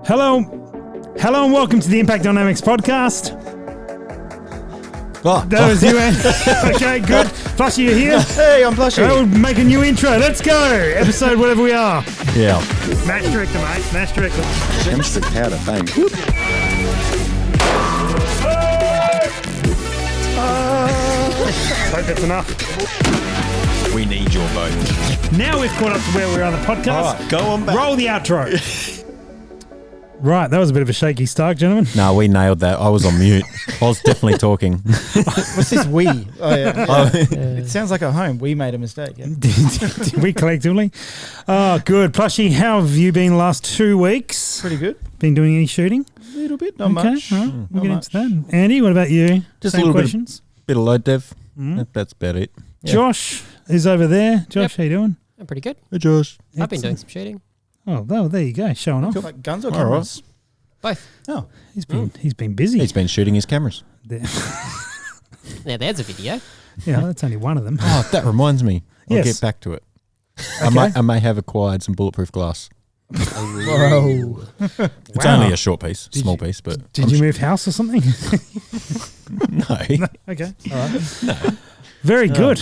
Hello and welcome to the Impact Dynamics podcast. That was you, Andy. Okay, good. Plushy, you here? Hey, I'm Plushy. We'll make a new intro. Let's go. Episode whatever we are. Yeah. Match director, mate. Match director. Chemistry powder, bang. Hope that's enough. We need your vote. Now we've caught up to where we are on the podcast. Right, go on back. Roll the outro. Right, that was a bit of a shaky start, gentlemen. No, we nailed that. I was on mute. I was definitely talking. What's this we? Oh, yeah. It sounds like at home. We made a mistake. Yeah? Did we collectively? Oh, good. Plushy, how have you been the last 2 weeks? Pretty good. Been doing any shooting? A little bit, not much. All right, we'll Not get much. into that. Andy, what about you? Just Same a little questions? bit of load dev. That's about it. Yeah. Josh is over there. Josh, how you doing? I'm pretty good. Hey, Josh. I've been doing some shooting. Oh, there you go, showing off. Like guns or All cameras? Both. Oh, He's been busy. He's been shooting his cameras. Now there's a video. Yeah, that's only one of them. Oh, that reminds me. I'll Yes. get back to it. Okay. I may have acquired some bulletproof glass. whoa. It's Wow. only a short piece, small piece, but... Did you move house or something? No. Okay, all right. Very good.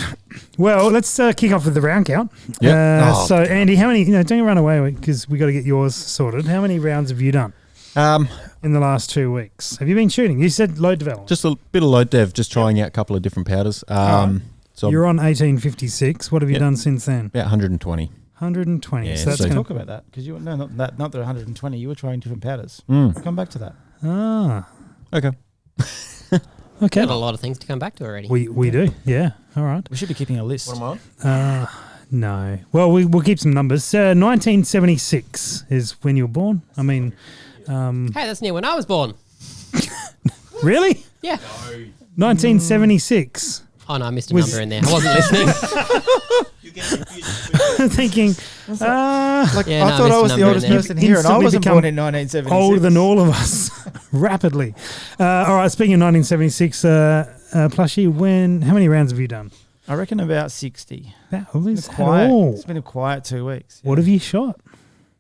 Well, let's kick off with the round count. Yep. So, Andy, how many? Don't run away because we got to get yours sorted. How many rounds have you done in the last 2 weeks? Have you been shooting? You said load development. Just a bit of load dev, just trying out a couple of different powders. So You're on 1856. What have you Yep. done since then? about 120. 120. Yeah, so that's so- going Talk about that because you not the 120. You were trying different powders. Mm. We'll come back to that. Okay. Okay. Got a lot of things to come back to already. We do. Yeah. All right. We should be keeping a list. What am I on? No. Well, we'll keep some numbers. 1976 is when you were born. I mean, Hey, that's near when I was born. really? Yeah. 1976. Oh no, I missed a Was- number in there. I wasn't listening. Thinking, Like, Yeah, I no, thought I I missed was a the number oldest in there. person here, and I Instantly wasn't become born in 1976. older than all of us, rapidly. All right. Speaking of 1976, Plushy, how many rounds have you done? I reckon about 60. That is Quiet. It's been a quiet 2 weeks. What have you shot?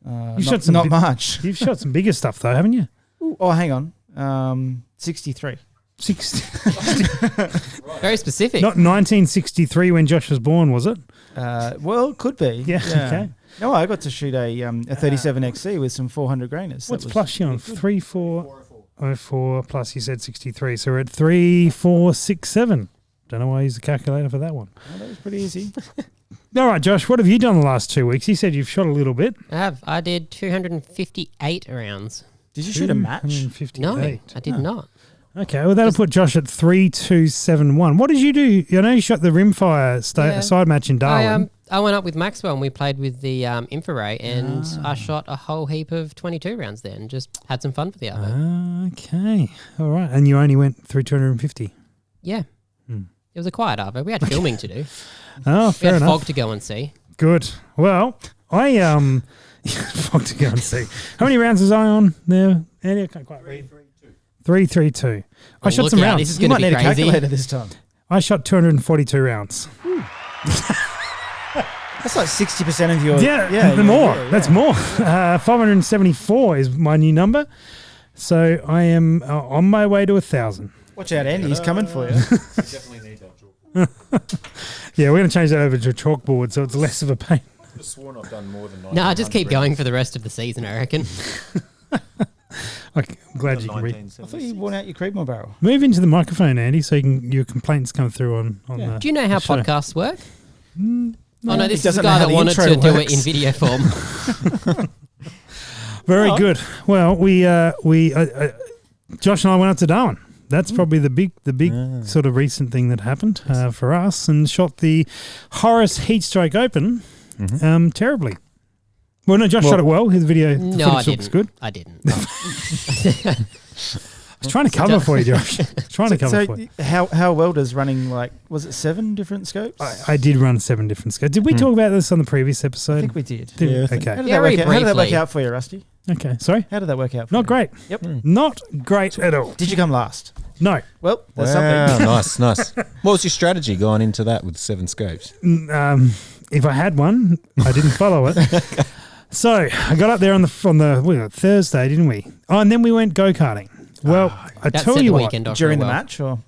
You've shot some not big- much. You've shot some bigger stuff though, haven't you? Ooh, oh, hang on. 63. 60. Very specific. Not 1963 when Josh was born, was it? Well, could be. Yeah, okay. No, I got to shoot a 37XC with some 400 grainers. What's Plushy on? 3404 plus you said 63, so we're at 3467. Don't know why I used the calculator for that one. Oh, that was pretty easy. All right, Josh, what have you done the last 2 weeks? You said you've shot a little bit. I did 258 rounds. Did you shoot a match? 258. No, I did not. Okay, well, that'll put Josh at 3271. What did you do? I know you shot the rimfire side match in Darwin. I went up with Maxwell and we played with the infrared and I shot a whole heap of 22 rounds there and just had some fun for the other. Okay, all right. And you only went through 250. Yeah. It was a quiet Arvo. We had filming to do. Oh, We fair had enough. fog to go and see. Good. Well, I fog to go and see. How many rounds was I on there, Andy? I can't quite read. 332. I shot look some out, rounds. this is You going might to be need a crazy. calculator this time. I shot 242 rounds. That's like 60% of your... more. yeah. That's more. 574 is my new number. So I am on my way to 1,000. Watch out, Andy. He's coming for you. Definitely need that chalkboard. Yeah, we're going to change that over to a chalkboard so it's less of a pain. I've sworn I've done more than 900. No, just keep going for the rest of the season, I reckon. I'm glad you can read. I thought you worn out your Creedmoor barrel. Move into the microphone, Andy, so your complaints come through on the... Do you know how Sure. podcasts work? Oh no, this is doesn't the know guy how that the wanted intro to do it works. in video form. Very good. Well, we Josh and I went up to Darwin. That's probably the big sort of recent thing that happened for us, and shot the Horus Heatstroke Open terribly. Well, no, Josh shot it well. His video No, I footage looks didn't. good. I didn't. I was trying to cover for you, Josh. Trying to cover for you. How well does running, like, was it 7 different scopes? I did run 7 different scopes. Did we talk about this on the previous episode? I think we did. Did we? Yeah, I think- How Okay. did, that work out? How did that work briefly. out for you, Rusty? Okay. Sorry. How did that work out for you? Not great. Yep. Not great at all. Did you come last? No. Well, that's Wow, something. nice. What was your strategy going into that with 7 scopes? If I had one, I didn't follow it. So I got up there on the Thursday, didn't we? Oh, and then we went go-karting. Well, I That tell set you the what, weekend off During real the well. match, or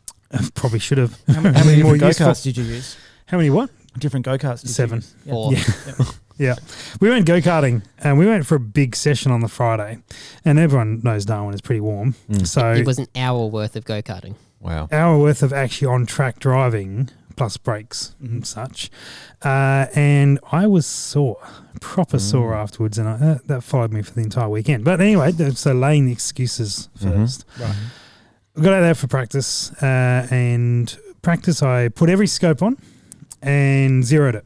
probably should have. how many More different useful. go-karts did you use? How many what? Different go-karts did 7. you use? Yeah. 4. Yeah. Yeah. We went go-karting and we went for a big session on the Friday. And everyone knows Darwin is pretty warm. So It was an hour worth of go-karting. Wow. hour worth of actually on-track driving plus breaks and such. And I was sore, proper sore afterwards. And that followed me for the entire weekend. But anyway, so laying the excuses first. Right. We got out there for practice. And practice, I put every scope on and zeroed it.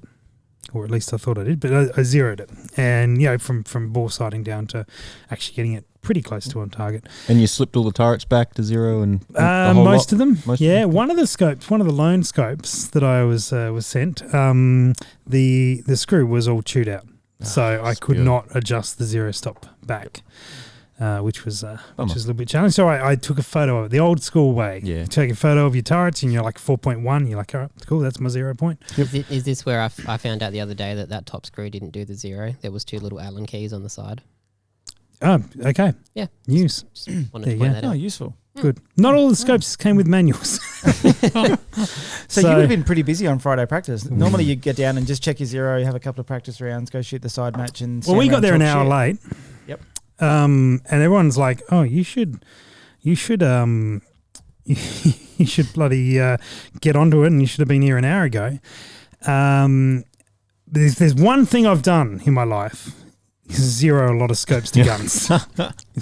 Or at least I thought I did, but I zeroed it. And, from ball sighting down to actually getting it pretty close to on target. And you slipped all the turrets back to 0 and the whole Most lot? of them. Most of Yeah, them? one of the lone scopes that I was sent, the screw was all chewed out. So I could good. not adjust the zero stop back. Which was a Bummer. little bit challenging. So I took a photo of it, the old school way. Yeah. Take a photo of your turrets and you're like 4.1. You're like, all right, cool, that's my 0 point. Is this where I found out the other day that top screw didn't do the 0? There was 2 little Allen keys on the side. Oh, okay. Yeah. News. Just wanted There to you point go. that Oh, out. useful. Good. Not all the scopes came with manuals. So you would have been pretty busy on Friday practice. Normally you get down and just check your 0, have a couple of practice rounds, go shoot the side match, and Well, we stand got there around an talk hour shit. late. Yep. And everyone's like, "Oh, you should you should bloody get onto it, and you should have been here an hour ago." There's one thing I've done in my life: is zero a lot of scopes to guns.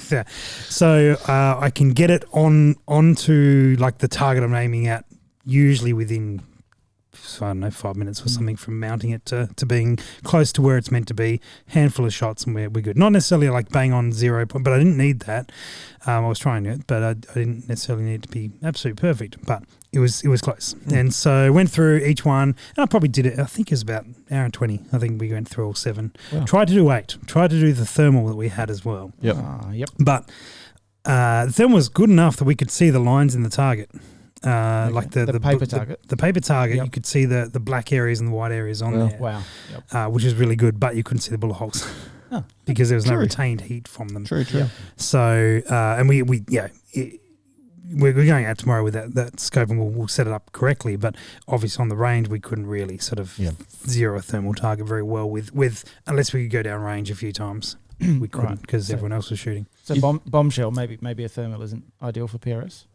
Yeah. So I can get it onto like the target I'm aiming at, usually within, I don't know, 5 minutes or something from mounting it to being close to where it's meant to be. Handful of shots and we're good. Not necessarily like bang on 0 point, but I didn't need that. I was trying it, but I didn't necessarily need it to be absolutely perfect. But it was close. And so I went through each one, and I probably did it. I think it was about an hour and 20. I think we went through all 7. Wow. Tried to do 8. Tried to do the thermal that we had as well. Yep. Yep. But the thermal was good enough that we could see the lines in the target. Like the paper target. The paper target, Yep. you could see the black areas and the white areas on there, Wow. Yep. which is really good, but you couldn't see the bullet holes because there was no retained heat from them. True. Yeah. So, and we're going out tomorrow with that scope and we'll set it up correctly, but obviously on the range we couldn't really sort of zero a thermal target very well with unless we could go down range a few times. We couldn't because everyone else was shooting. So bombshell, maybe a thermal isn't ideal for PRS.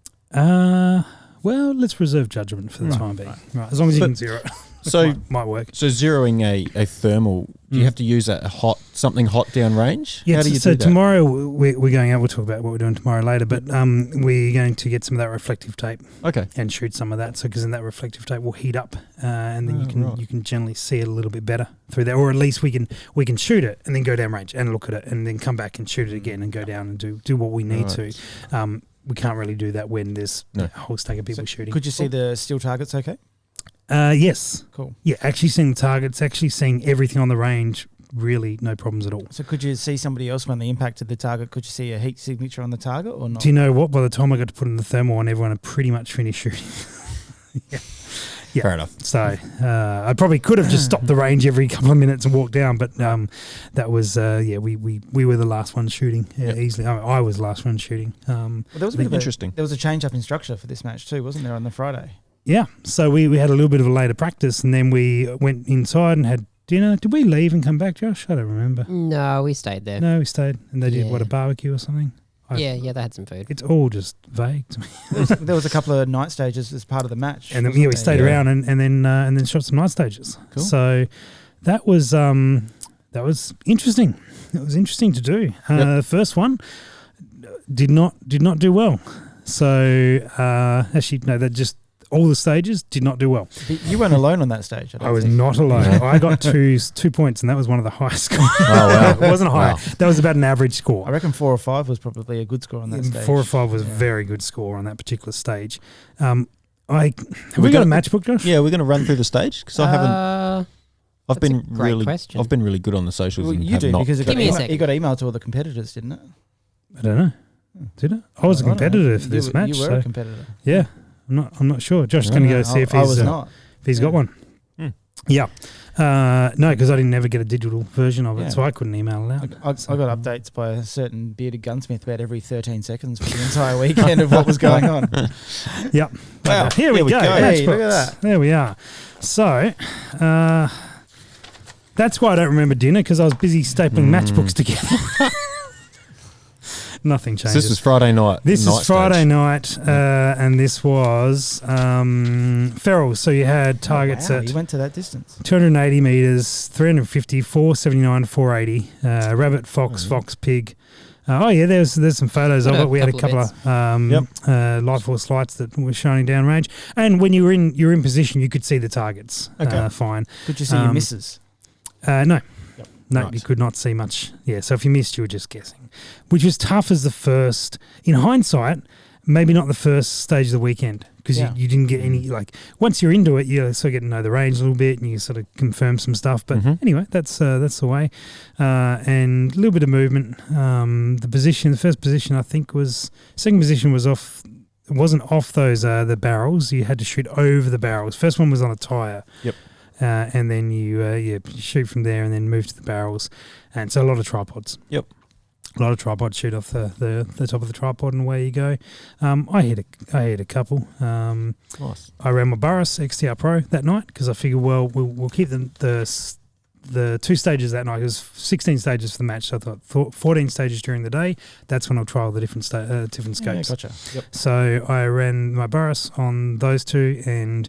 Well, let's reserve judgment for the time being. Right, as long as you can zero it. So might work. So zeroing a thermal, do you have to use something hot downrange? Yeah, How do you so do that? tomorrow we're going out. We'll talk about what we're doing tomorrow later, but we're going to get some of that reflective tape Okay. and shoot some of that. So because then that reflective tape will heat up, and then you can generally see it a little bit better through there, or at least we can shoot it and then go down range and look at it and then come back and shoot it again and go down and do what we need to. We can't really do that when there's a whole stack of people shooting. Could you see the steel targets okay? Yes. Cool. Yeah, actually seeing the targets, actually seeing everything on the range, really no problems at all. So could you see somebody else when they impacted the target? Could you see a heat signature on the target or not? Do you know what? By the time I got to put in the thermal on, everyone had pretty much finished shooting. Yeah. Fair enough. So I probably could have just stopped the range every couple of minutes and walked down, but that was we were the last one shooting easily. I was the last one shooting. Well, there was a bit of interesting. There was a change up in structure for this match too, wasn't there, on the Friday? Yeah. So we had a little bit of a later practice, and then we went inside and had dinner. Did we leave and come back, Josh? I don't remember. No, we stayed there. No, we stayed, and they did Yeah. a barbecue or something. Yeah, they had some food. It's all just vague to me. There was a couple of night stages as part of the match. And then wasn't we there? stayed around and then shot some night stages. Cool. So that was interesting. It was interesting to do. The first one did not do well. So actually no, that just all the stages did not do well. But you weren't alone on that stage. I was think. not alone. I got 2 points, and that was one of the highest scores. Oh, wow. It wasn't high. Wow. That was about an average score. I reckon 4 or 5 was probably a good score on that stage. 4 or 5 was a very good score on that particular stage. Have we got a matchbook, Josh? Yeah, we're going to run through the stage because I haven't. I've that's been a great really. question. I've been really good on the socials. Well, and you have do not because Give me a second. you got emailed to all the competitors, didn't it? I don't know. Did it? I was a I don't know. competitor for this match. You were so a competitor. yeah, I'm not sure. Josh is going to go see if I was he's not. got one. Yeah. No, because I didn't ever get a digital version of it, Yeah. so I couldn't email it out. I got updates by a certain bearded gunsmith about every 13 seconds for the entire weekend of what was going on. Yep. Wow. Here we go. Hey, look at Matchbox. that. There we are. So, that's why I don't remember dinner, because I was busy stapling matchbooks together. Nothing So changes. this was Friday night. This night is Friday stage. night, and this was ferals. So you had targets Wow, at you went to that distance. 280 metres, 350, 479, 480. Rabbit, fox, fox, pig. There's some photos of Got a it. We had a couple couple of of light force lights that were shining down range, and when you were in position, you could see the targets. Okay. Fine. Could you see your misses? No. No, Right. you could not see much. Yeah, so if you missed, you were just guessing, which was tough as the first. In hindsight, maybe not the first stage of the weekend, because Yeah. you didn't get any, like, once you're into it, you sort of get to know the range a little bit, and you sort of confirm some stuff. But anyway, that's the way. And a little bit of movement. The first position, I think, second position was off. It wasn't off those the barrels. You had to shoot over the barrels. First one was on a tyre. Yep. And then you shoot from there and then move to the barrels. And so a lot of tripods. Yep. A lot of tripods, shoot off the top of the tripod and away you go. I hit a couple. Nice. I ran my Burris XTR Pro that night because I figured, well, we'll keep the two stages that night. It was 16 stages for the match, so I thought 14 stages during the day. That's when I'll trial the different scopes. Yeah, gotcha. Yep. So I ran my Burris on those two, and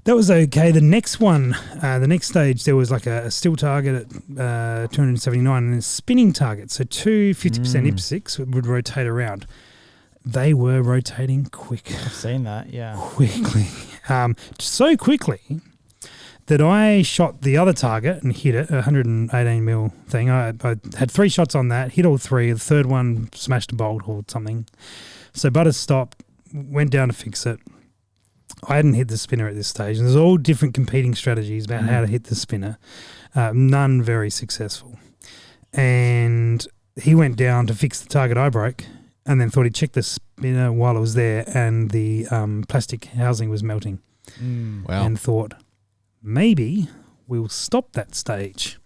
that was okay. The next one, the next stage, there was like a still target at 279 and a spinning target. So two 50% IPSCs would rotate around. They were rotating quick. I've seen that, yeah. Quickly. So quickly that I shot the other target and hit it, a 118 mil thing. I had 3 shots on that, hit all 3. The third one smashed a bolt or something. So Butters stopped, went down to fix it. I hadn't hit the spinner at this stage. And there's all different competing strategies about how to hit the spinner. None very successful. And he went down to fix the target I broke and then thought he'd check the spinner while it was there, and the plastic housing was melting. Wow. And thought, maybe we'll stop that stage,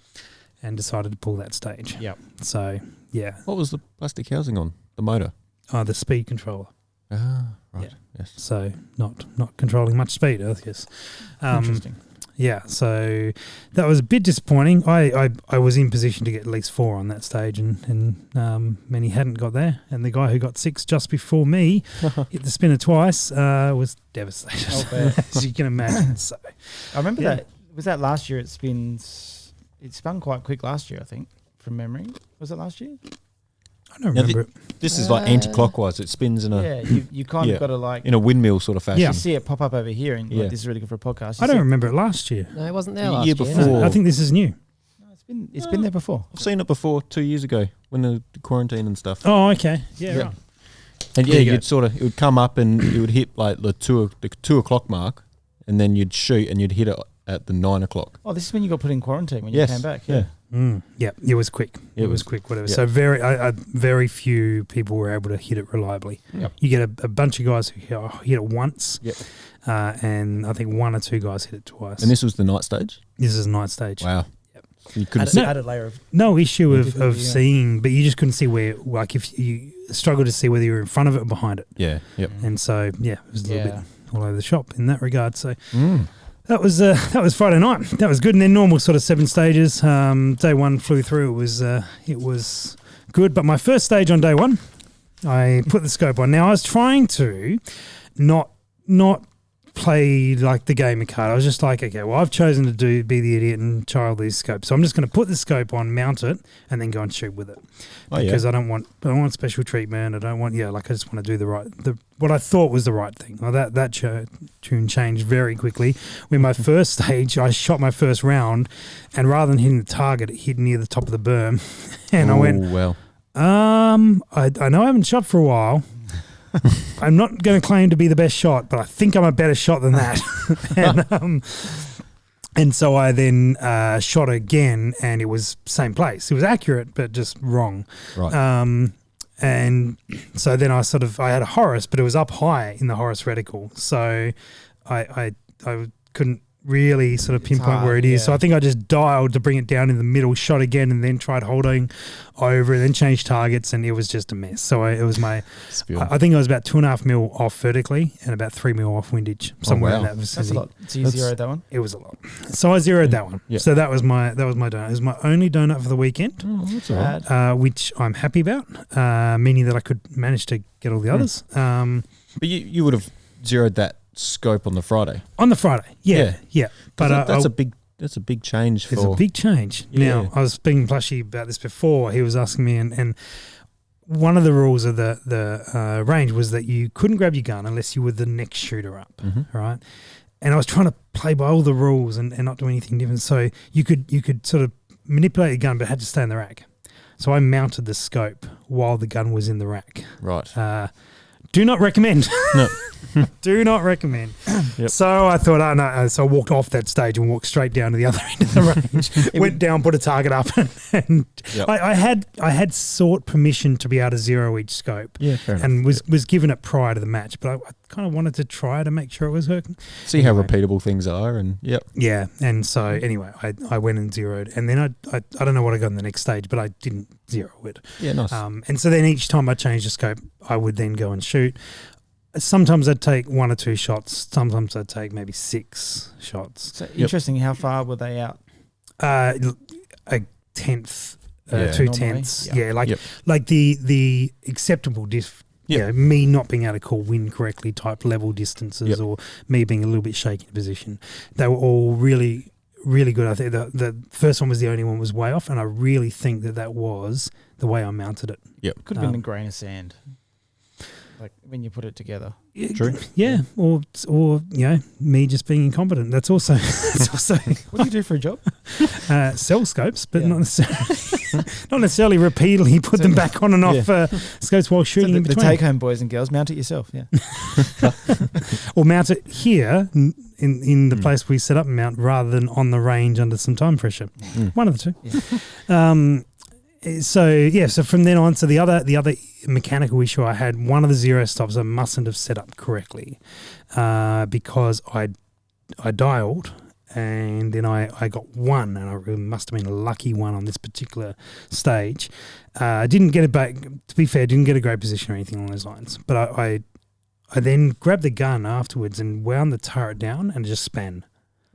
and decided to pull that stage. Yep. So, yeah. What was the plastic housing on? The motor? The speed controller. Ah, right. Yeah. Yes. So not controlling much speed, I guess. Interesting. Yeah, so that was a bit disappointing. I was in position to get at least 4 on that stage, and many hadn't got there. And the guy who got 6 just before me hit the spinner twice was devastated, as you can imagine. So I remember that. Was that last year? It spun quite quick last year, I think, from memory. Was it last year? I don't remember it. This is like anti-clockwise. It spins in a Yeah, you kind Yeah. of got to like in a windmill sort of fashion. you see it pop up over here, and Yeah. like, this is really good for a podcast. I don't remember it last year. No, it wasn't there The last year year. before. I think this is new. It's been there before. I've seen it before 2 years ago when the quarantine and stuff. Oh, okay. Yeah, Yeah. right. And There yeah, you go. you'd sort of, it would come up and it would hit like the 2 o'clock mark, and then you'd shoot and you'd hit it at the 9 o'clock. Oh, this is when you got put in quarantine when Yes. you came back. Yeah. Yeah, it was quick. Yeah, It was quick, whatever. yeah. So very few people were able to hit it reliably. Yep. You get a bunch of guys who hit it once, Yep. And I think 1 or 2 guys hit it twice. And this was the night stage? This is night stage. Wow. Yep. You couldn't Added, see. added layer of No issue of Difficulty, yeah. seeing, but you just couldn't see where, like if you struggled to see whether you were in front of it or behind it. Yeah. Yep. And so, yeah, it was a little Yeah. bit all over the shop in that regard. So that was Friday night. That was good. And then normal sort of 7 stages. Day 1 flew through. It was good. But my first stage on day 1, I put the scope on. Now I was trying to not play like the gamer card. I was just like, okay, well, I've chosen to be the idiot and child these scopes, so I'm just going to put the scope on, mount it, and then go and shoot with it. Because I don't want special treatment. I don't want I just want to do what I thought was the right thing. Well, that tune changed very quickly. When my first stage, I shot my first round, and rather than hitting the target, it hit near the top of the berm, and I went, well. I know I haven't shot for a while. I'm not going to claim to be the best shot, but I think I'm a better shot than that. And so I then shot again, and it was same place. It was accurate, but just wrong. Right. And so then I had a Horus, but it was up high in the Horus reticle. So I couldn't really sort of pinpoint hard, where it is. yeah. So I think I just dialed to bring it down in the middle, shot again, and then tried holding over, and then changed targets, and it was just a mess. So it was my, I think I was about 2.5 mil off vertically and about 3 mil off windage, somewhere in that vicinity. That's a lot. So you zeroed that one? It was a lot. So I zeroed that one. Yeah. So that was my donut. It was my only donut for the weekend, Oh, that's all right. which I'm happy about, meaning that I could manage to get all the others. But you would have zeroed that scope on the Friday. On the Friday, yeah. But That's a big change for. it's a big change. Yeah. Now, I was speaking to Plushy about this before. He was asking me, and one of the rules of the range was that you couldn't grab your gun unless you were the next shooter up, right? And I was trying to play by all the rules and not do anything different. So you could sort of manipulate your gun, but it had to stay in the rack. So I mounted the scope while the gun was in the rack. Right. Do not recommend. No. Do not recommend. Yep. So I thought, oh no. So I walked off that stage and walked straight down to the other end of the range. Went down, put a target up, and Yep. I had sought permission to be able to zero each scope, Yeah, fair enough. and was given it prior to the match. But I kind of wanted to try to make sure it was working. See how Anyway. repeatable things are, and yep. Yeah, and so anyway, I went and zeroed, and then I don't know what I got in the next stage, but I didn't zero it. Yeah, nice. And so then each time I changed the scope, I would then go and shoot. Sometimes I'd take 1 or 2 shots. Sometimes I'd take maybe 6 shots. So interesting. How far were they out? A tenth, Yeah. 2 Normally, tenths. yeah. Yeah, like Yep. like the acceptable diff. Yep. Yeah, me not being able to call wind correctly type level distances, Yep. or me being a little bit shaky in position. They were all really, really good. I think the first one was the only one was way off, and I really think that was the way I mounted it. Yep. Could have been a grain of sand. Like when you put it together. True. Yeah, or me just being incompetent. That's also What do you do for a job? sell scopes, but Yeah. not necessarily repeatedly put them back on and off scopes while shooting in the between. take home, boys and girls, mount it yourself. Yeah. Or mount it here in the place we set up and mount, rather than on the range under some time pressure. One of the two. So from then on, so the other mechanical issue I had, one of the zero stops I mustn't have set up correctly, because I dialed, and then I got one, and I really must have been a lucky one on this particular stage. I didn't get it back. To be fair, didn't get a great position or anything along those lines. But I then grabbed the gun afterwards and wound the turret down and just span.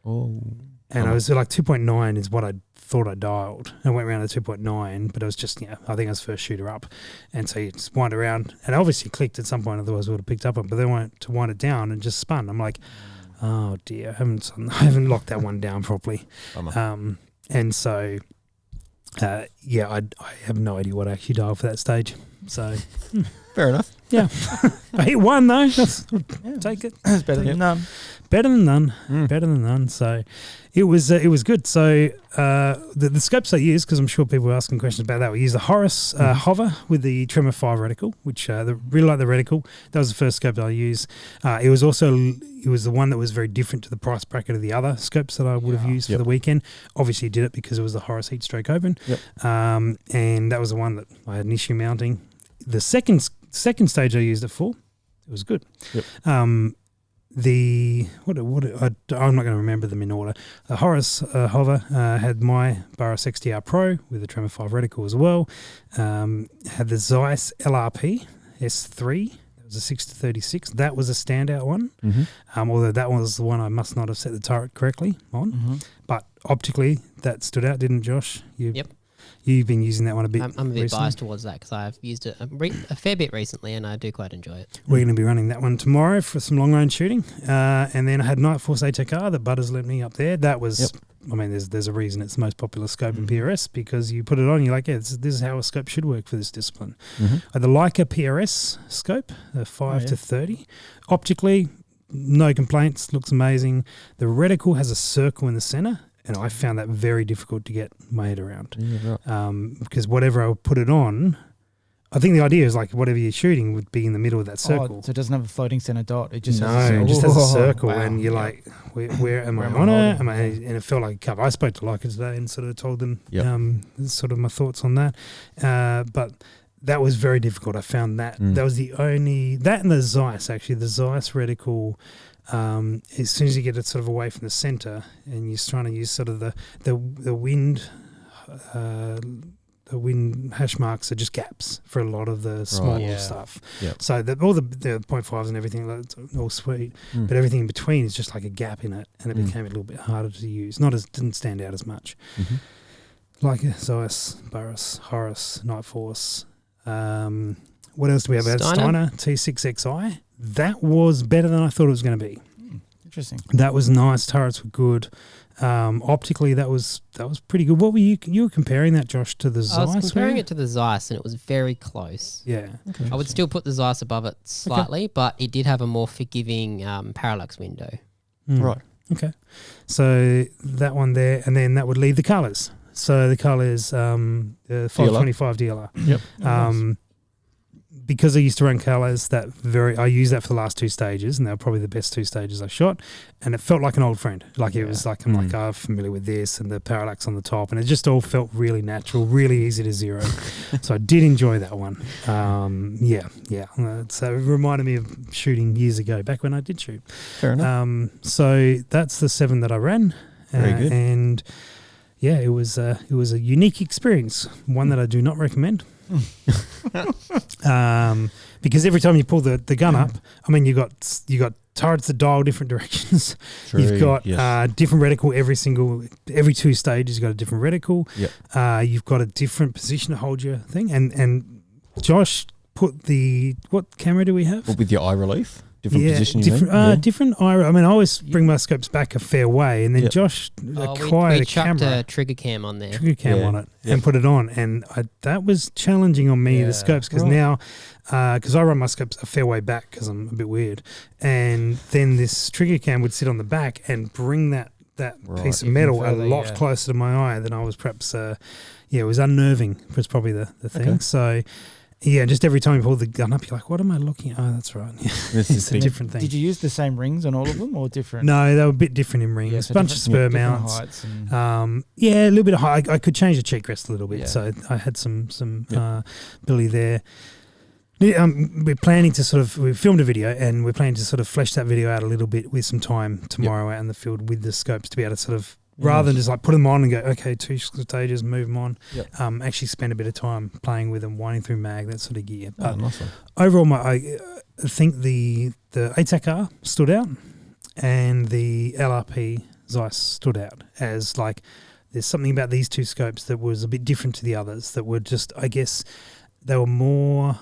Oh. And I was like 2.9 is what I thought I dialed. I went around to 2.9, but it was just, I think I was first shooter up. And so you just wind around, and obviously clicked at some point, otherwise I would have picked up on, but then went to wind it down and just spun. I'm like, oh dear, I haven't locked that one down properly. And so, I have no idea what I actually dialed for that stage. So, Fair enough. yeah. I hit one though. Take it. It's better than none. Better than none. Better than none. So it was good. So the scopes I used, because I'm sure people were asking questions about that, we used the Horus Hover with the Tremor 5 reticle, which really like the reticle. That was the first scope that I used. It was the one that was very different to the price bracket of the other scopes that I would have used for the weekend. Obviously did it because it was the Horus Heatstroke Open. Yep. And that was the one that I had an issue mounting. The second stage I used it for, it was good. Yep. I'm not going to remember them in order. The Horus Hover had my Barras XTR Pro with the Tremor 5 reticle as well. Had the Zeiss LRP S3. That was a 6-36. That was a standout one. Although that was the one I must not have set the turret correctly on. But optically, that stood out, didn't Josh? Yep. You've been using that one a bit. I'm a bit recently. biased towards that because I've used it a fair bit recently, and I do quite enjoy it. We're going to be running that one tomorrow for some long range shooting. And then I had Night Force ATKR that Butters let me up there. That was, I mean, there's a reason it's the most popular scope in PRS, because you put it on, you're like, this is how a scope should work for this discipline. I had the Leica PRS scope, the 5 to 30. Optically, no complaints, looks amazing. The reticle has a circle in the center, and I found that very difficult to get my head around. Yeah, right. Because whatever I would put it on, I think the idea is like whatever you're shooting would be in the middle of that circle. So it doesn't have a floating center dot. It just has a circle. it just has a circle, Wow. and you're like, where am I Where am I on it? holding? And it felt like a cover. I spoke to Leica today and sort of told them sort of my thoughts on that. But that was very difficult. I found that. That was the only, that and the Zeiss, actually. The Zeiss reticle as soon as you get it sort of away from the center, and you're trying to use sort of the wind. The wind hash marks are just gaps for a lot of the smaller stuff. Yep. So all the 0.5s and everything, that's all sweet, but everything in between is just like a gap in it, and it became a little bit harder to use. Didn't stand out as much. Like Zeiss, Burris, Horus, Night Force. What else do we have? Steiner T6XI. That was better than I thought it was going to be. Interesting. That was nice. Turrets were good. Optically, that was pretty good. What were you were comparing that, Josh, to the Zeiss? I was comparing it to the Zeiss, and it was very close. Yeah. Okay. I would still put the Zeiss above it slightly, but it did have a more forgiving parallax window. Right. Okay. So that one there, and then that would leave the colours. So the colours, the 525 DLR. Yep. Because I used to run colours, I used that for the last 2 stages, and they were probably the best 2 stages I shot. And it felt like an old friend. Like it was like, I'm familiar with this, and the parallax on the top, and it just all felt really natural, really easy to zero. So I did enjoy that one. Yeah. So it reminded me of shooting years ago, back when I did shoot. Fair enough. So that's the 7 that I ran. Very good. And yeah, it was a unique experience, one that I do not recommend. Because every time you pull the gun up, I mean, you got turrets that dial different directions. True, You've got different reticle every 2 stages. You've got a different reticle. Yep. You've got a different position to hold your thing. And Josh put what camera do we have? With your eye relief. Different position. Different eye. I mean, I always bring my scopes back a fair way, and then Josh acquired we a chucked camera. a trigger cam on there. On it and put it on, and that was challenging on me, the scopes, because now because I run my scopes a fair way back because I'm a bit weird, and then this trigger cam would sit on the back and bring that piece of metal a lot closer to my eye than I was perhaps. It was unnerving. Was probably the thing. Okay. So. Yeah, just every time you pull the gun up, you're like, what am I looking at? Oh, that's right. It's a different thing. Did you use the same rings on all of them or different? No, they were a bit different in rings. Yeah, a bunch of spur mounts. A little bit of height. I could change the cheek rest a little bit, so I had some ability there. We're planning to we filmed a video, and we're planning to sort of flesh that video out a little bit with some time tomorrow out in the field with the scopes to be able to sort of, rather than just like put them on and go, okay, 2 stages, move them on. Yep. Actually spend a bit of time playing with them, winding through mag, that sort of gear. But overall, I think the ATAC-R stood out, and the LRP Zeiss stood out as like, there's something about these 2 scopes that was a bit different to the others that were just, I guess, they were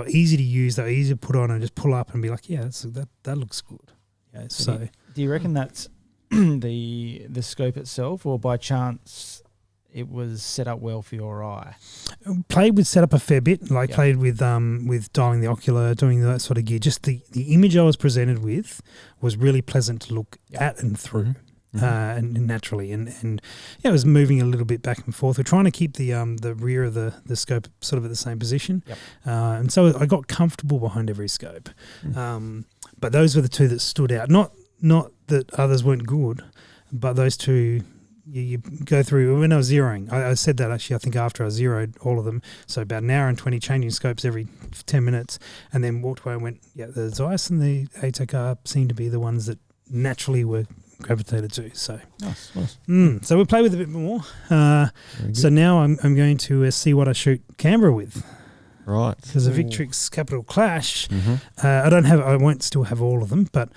easy to use, they were easy to put on and just pull up and be like, yeah, that looks good. Yeah, so do you reckon that's the scope itself, or by chance it was set up well for your eye? Played with setup a fair bit. Played with dialing the ocular, doing that sort of gear. Just the image I was presented with was really pleasant to look at and through. And naturally, and it was moving a little bit back and forth. We're trying to keep the rear of the scope sort of at the same position, and so I got comfortable behind every scope. But those were the 2 that stood out. Not that others weren't good, but those 2 you go through. When I was zeroing, I said that actually, I think after I zeroed all of them, so about an hour and 20 changing scopes every 10 minutes, and then walked away and went, the Zeiss and the ATAC-R seemed to be the ones that naturally were gravitated to. So nice. So we'll play with a bit more. So now I'm going to see what I shoot Canberra with. Right. Because the Victrix Capital Clash, I won't still have all of them, but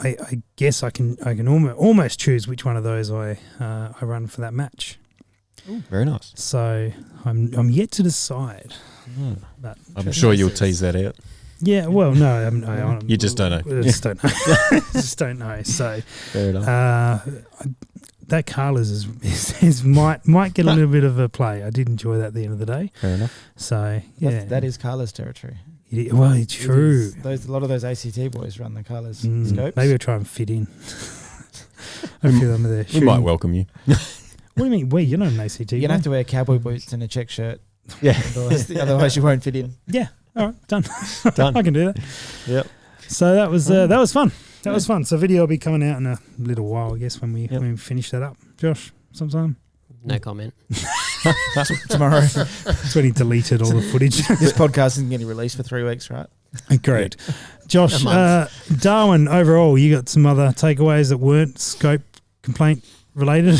I guess I can almost choose which one of those I run for that match. Ooh, very nice. So I'm yet to decide. But I'm sure you'll tease that out. Yeah, well, no, you just don't know. I just don't know. Just don't know. So fair enough. That Carla's is might get a little bit of a play. I did enjoy that at the end of the day. Fair enough. So yeah, that is Carla's territory. Well, it's true. A lot of those ACT boys run the Carla's scopes. Maybe I'll try and fit in. I feel them there. We might welcome you. What do you mean? You're not an ACT. You're going to have to wear cowboy boots and a check shirt. Yeah. Otherwise you won't fit in. Yeah. All right. Done. Done. I can do that. Yep. So that was fun. That was fun. So video will be coming out in a little while, I guess, when we finish that up. Josh, sometime? No comment. Tomorrow. That's when he deleted all the footage. This podcast isn't getting released for 3 weeks, right? Great. Josh, A Darwin, overall, you got some other takeaways that weren't scope complaint related?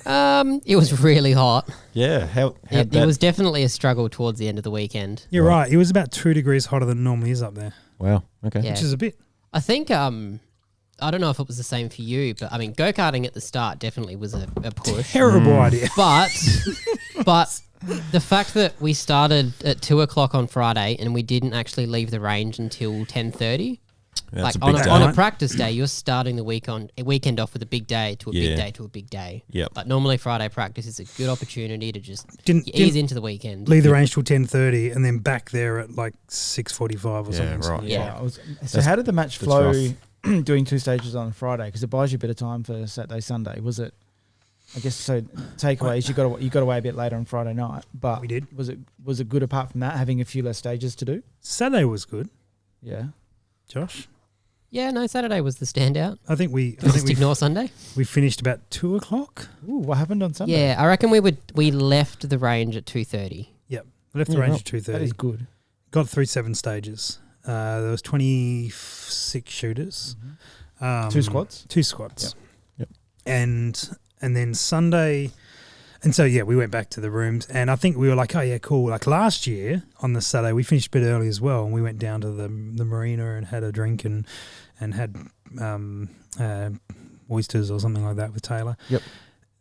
It was really hot. Yeah. It was definitely a struggle towards the end of the weekend. You're right. It was about 2 degrees hotter than it normally is up there, Wow. Okay. Yeah. which is a bit. I think I don't know if it was the same for you, but I mean, go-karting at the start definitely was a push. Terrible idea. But the fact that we started at 2 o'clock on Friday and we didn't actually leave the range until 10:30. That's Like a big day. on a practice day, you're starting the weekend off with a big day to a big Yeah. day to a big day. Yep. But normally Friday practice is a good opportunity to just Didn't ease into the weekend. leave the range till 10:30 and then back there at like 6:45 or Yeah, something. right. Yeah. So how did the match that's flow rough. doing 2 stages on Friday? Because it buys you a bit of time for Saturday, Sunday. Was it? I guess so. Takeaways, you got away a bit later on Friday night, but We did. Was it good apart from that, having a few less stages to do? Saturday was good, Yeah. Josh. Yeah, no, Saturday was the standout. I think Just ignore Sunday. we finished about 2 o'clock. Ooh, what happened on Sunday? Yeah, I reckon we left the range at 2:30. Yep. Left the Yeah, range right. at 2:30. That is good. Got through 7 stages. There was 26 shooters. 2 squads. 2 squads. Yep. And then Sunday, and so yeah, we went back to the rooms, and I think we were like, oh yeah, cool. Like last year on the Saturday, we finished a bit early as well, and we went down to the marina and had a drink and had oysters or something like that with Taylor. Yep.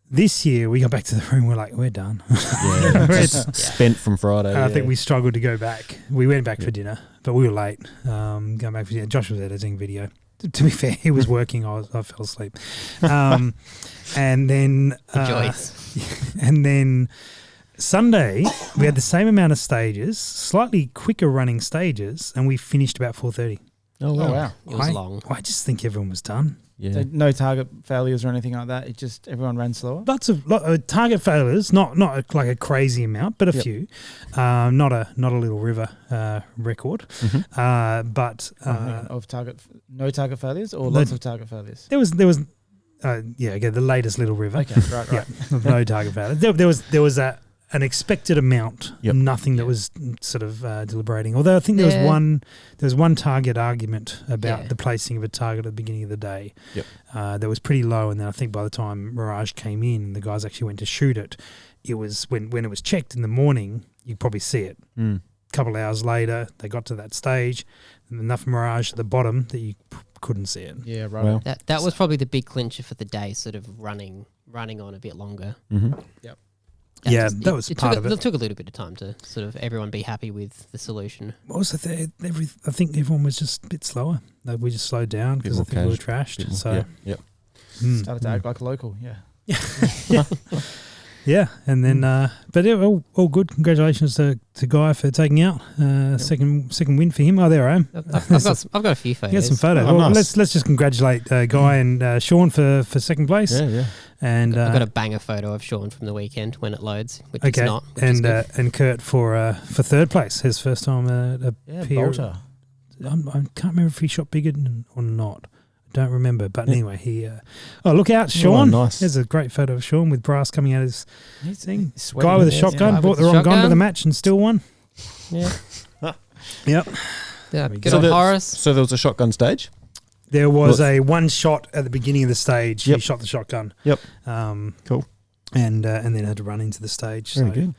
This year we got back to the room. We're like, we're done. Yeah. Just spent from Friday. And I think yeah. we struggled to go back. We went back for Yep. dinner, but we were late. Going back for dinner. Josh was editing video. To be fair, he was working. I fell asleep. And then Rejoice. and then Sunday we had the same amount of stages, slightly quicker running stages, and we finished about 4:30. Oh Oh wow. wow. It was long. I just think everyone was done. Yeah. So no target failures or anything like that. It just everyone ran slower. Lots of target failures, not like a crazy amount, but a Yep. few. Not a Little River record, Mhm. but Of no target failures or lots of target failures. there was again the latest Little River. Okay, right. Yeah, of no target failures. There was an expected amount, Yep. nothing that was sort of deliberating. Although I think there was one target argument about the placing of a target at the beginning of the day. Yep. That was pretty low, and then I think by the time Mirage came in, the guys actually went to shoot it. It was when it was checked in the morning, you probably see it. Mm. A couple of hours later, they got to that stage, and enough Mirage at the bottom that you couldn't see it. Yeah, right. Well. That was probably the big clincher for the day, sort of running on a bit longer. Mm-hmm. Yeah, that was part of it. It took a little bit of time to sort of everyone be happy with the solution. What was the thing? I think everyone was just a bit slower. Like we just slowed down because I Bit more think we were trashed. So yep. Started to act like a local. Yeah. yeah, and then but yeah, all good. Congratulations to Guy for taking out second win for him. Oh, there I am. I've got a few photos. Get some photos. Oh, Well, nice. let's just congratulate Guy and Sean for second place. Yeah. And I've got a banger photo of Sean from the weekend when it loads, which it's okay, not. Which is good. and Kurt for third place. His first time Yeah, peer. Bolter. I can't remember if he shot bigger or not. I don't remember, but anyway, he. Oh, look out, Sean! nice. There's a great photo of Sean with brass coming out his He's thing. sweaty. Guy with a Yeah, shotgun Guy brought with the the wrong gun to shotgun. the match and still won. Yeah. Yep. Yeah, we good go. old Horus. So there was a shotgun stage. There was a one shot at the beginning of the stage. He Yep. shot the shotgun. Yep. Cool. And then had to run into the stage. Very so, good.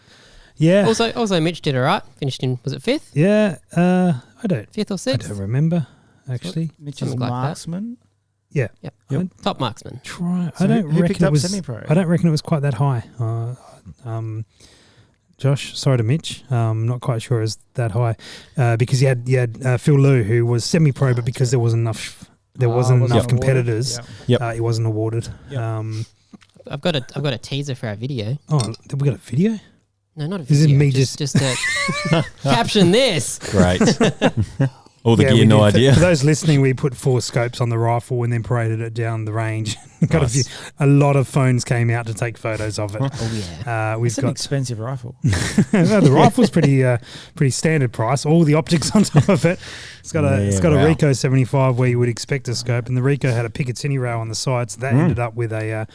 Yeah. Also, Mitch did all right. Finished in, was it fifth? Yeah. I don't Fifth or sixth? remember actually. Mitch is Something like that. marksman. Yeah. Yep. Yep. Top marksman. Try. So I don't who picked reckon it up was. semi-pro? I don't reckon it was quite that high. Josh, sorry to Mitch. Not quite sure it was that high because you had Phil Liu who was semi-pro, but because there wasn't enough wasn't enough awarded. competitors, Yeah. it wasn't awarded. Yep. I've got a teaser for our video. Oh, we got a video. No, not a Is it video. me just to caption this. Great. All the Yeah, gear, we no did. idea. For those listening, we put 4 scopes on the rifle and then paraded it down the range. Got Nice. a lot of phones came out to take photos of it. Oh yeah. We've It's an got expensive rifle. no, the rifle's pretty standard price. All the optics on top of it. It's got a wow. Ricoh 75 where you would expect a scope, and the Ricoh had a Picatinny rail on the side, so that ended up with a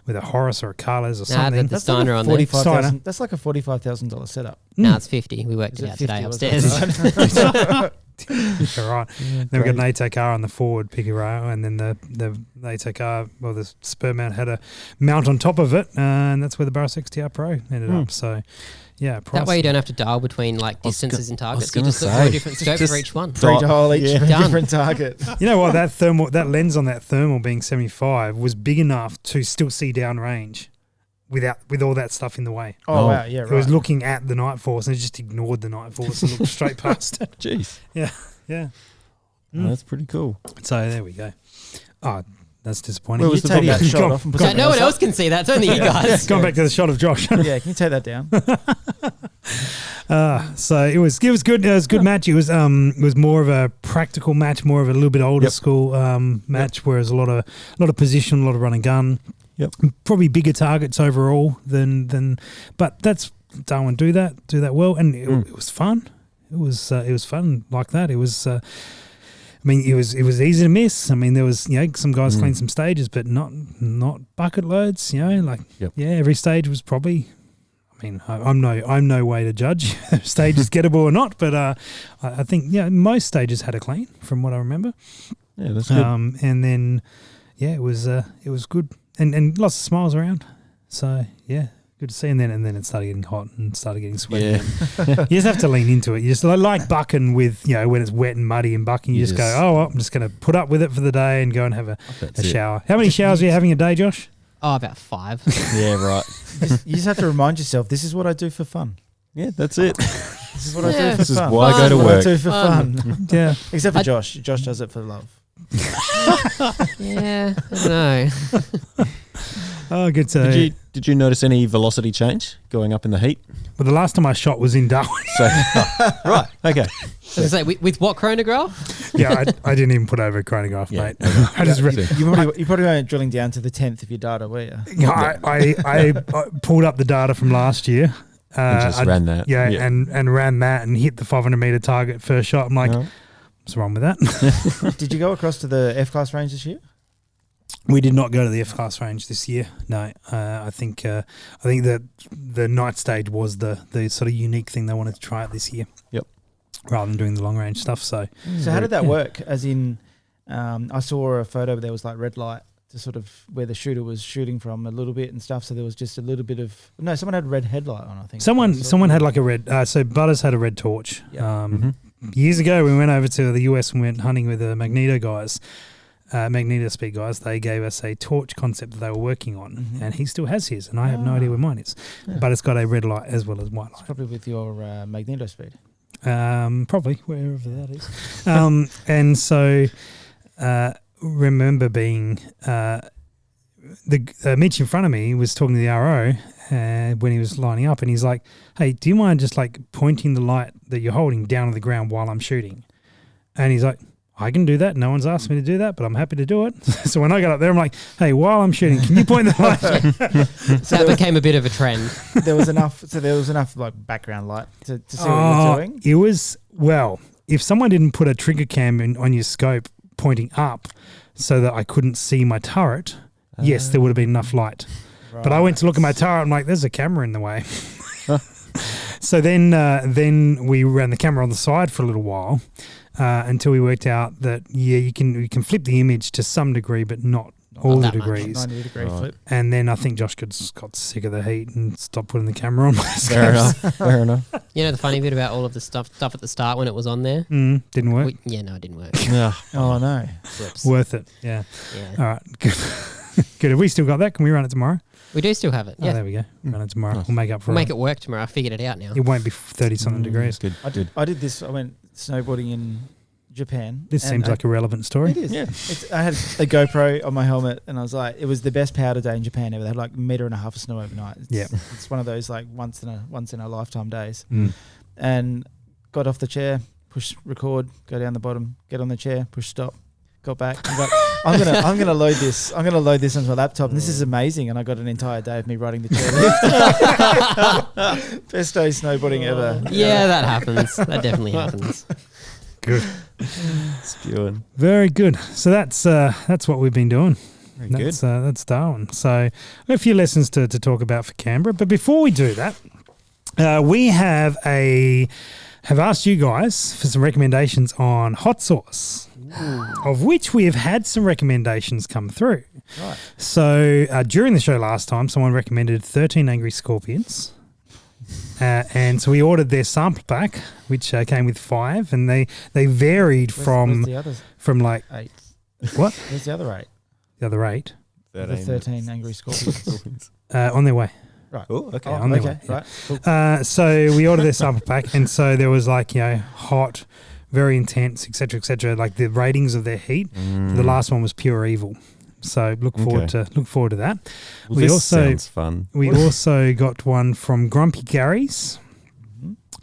Horus or a Carlos or Nah, something. the Steiner on there. Steiner. That's like a $45,000 setup. No, it's 50. We worked Is it it out today 50? upstairs. You're right. Then we've got an ATOR on the forward picky rail, and then the ATOR, well, the spur mount had a mount on top of it, and that's where the Barras XTR Pro ended up. So, yeah. That way you don't have to dial between like distances and targets. You just look for a different scope for each one. Free dial each for a Done. different target. You know what? That lens on that thermal being 75 was big enough to still see downrange with all that stuff in the way. Oh, wow. Yeah, right. It was looking at the night force and it just ignored the night force and looked straight past it. Jeez. Yeah. Oh, that's pretty cool. So there we go. Oh, that's disappointing. Where was You the take that problem? shot off and put So something no one up. else can see that. It's only you guys. Going back to the shot of Josh. Yeah, can you take that down? So it was good. It was a good match. It was more of a practical match, more of a little bit older school match, whereas a lot of position, a lot of run and gun. Yep. Probably bigger targets overall than but that's Darwin do that well, and it was fun. It was fun like that. It was. I mean, it was easy to miss. I mean, there was some guys cleaned some stages, but not bucket loads. Every stage was probably. I mean, I'm no way to judge if stage is gettable or not, but I think most stages had a clean from what I remember. Yeah, that's good. And then it was good and lots of smiles around. So yeah. Good to see, and then it started getting hot and started getting sweaty. Yeah. You just have to lean into it. You just like bucking with when it's wet and muddy and bucking. You just go, oh, well, I'm just going to put up with it for the day and go and have a shower. How many showers are you having a day, Josh? Oh, about 5. Yeah, right. You just have to remind yourself, this is what I do for fun. Yeah, that's it. This is what I do for fun. This is why I go to This is what work. I do for fun. Yeah. Except for Josh. Josh does it for love. Yeah, I don't know. Oh, good to Did you notice any velocity change going up in the heat? Well, the last time I shot was in Darwin. So, right, okay. As I say, with what chronograph? Yeah, I didn't even put over a chronograph, mate. I just You probably weren't drilling down to the 10th of your data, were you? I pulled up the data from last year. And just ran that. Yeah, and ran that and hit the 500 metre target first shot. I'm like, what's wrong with that? Did you go across to the F-class range this year? We did not go to the F-class range this year. No, I think that the night stage was the sort of unique thing they wanted to try out this year. Yep. Rather than doing the long range stuff. So how did that work? As in, I saw a photo where there was like red light to sort of where the shooter was shooting from a little bit and stuff. So there was just a little bit of someone had a red headlight on. I think someone had like a red. So Butters had a red torch. Yep. Years ago, we went over to the US and went hunting with the Magneto guys. Magneto Speed guys, they gave us a torch concept that they were working on, and he still has his, and I have no idea where mine is. Yeah. But it's got a red light as well as white light. It's probably with your Magneto Speed. Probably, wherever that is. And so remember being the Mitch in front of me was talking to the RO when he was lining up, and he's like, hey, do you mind just like pointing the light that you're holding down on the ground while I'm shooting? And he's like, I can do that. No one's asked me to do that, but I'm happy to do it. So when I got up there, I'm like, hey, while I'm shooting, can you point the light? So that became a bit of a trend. There was enough like background light to see what you're doing? It was, well, if someone didn't put a trigger cam on your scope pointing up so that I couldn't see my turret, yes, there would have been enough light. Right. But I went to look at my turret. I'm like, there's a camera in the way. So then we ran the camera on the side for a little while. Until we worked out that you can flip the image to some degree, but not all the degrees. 90 degree flip. And then I think Josh got sick of the heat and stopped putting the camera on. Fair enough. You know the funny bit about all of the stuff at the start when it was on there? Didn't work. It didn't work. Yeah. Oh no. Whoops. Worth it. Yeah. All right. Good. Good. Have we still got that? Can we run it tomorrow? We do still have it. Yeah. Oh, there we go. Run it tomorrow. Nice. We'll make up for it. We'll make it work tomorrow. I figured it out now. It won't be 30-something degrees. Good. I did this. I went snowboarding in Japan. This seems like a relevant story. It is. Yeah. I had a GoPro on my helmet, and I was like, it was the best powder day in Japan ever. They had like 1.5 meters of snow overnight. It's one of those like once in a lifetime days. And got off the chair, push record, go down the bottom, get on the chair, push stop, got back. And got, I'm gonna load this. I'm gonna load this onto my laptop. And this is amazing. And I got an entire day of me riding the chairlift. Best day snowboarding ever. Yeah, that happens. That definitely happens. Good. Spewing. Very good. So that's what we've been doing. Very good. That's Darwin. So we have a few lessons to talk about for Canberra. But before we do that, we have a have asked you guys for some recommendations on hot sauce, of which we have had some recommendations come through. Right. So during the show last time, someone recommended 13 Angry Scorpions. And so we ordered their sample pack, which came with 5, and they varied Where's the others? from like 8. what? Where's the other 8? The other 8 The 13 Angry Scorpions. on their way. Right. Oh, okay. on their way, Right. Cool. So we ordered their sample pack, and so there was like, hot, very intense, etc., like the ratings of their heat. The last one was pure evil. So look forward to that. Well, this sounds fun. We also got one from Grumpy Gary's.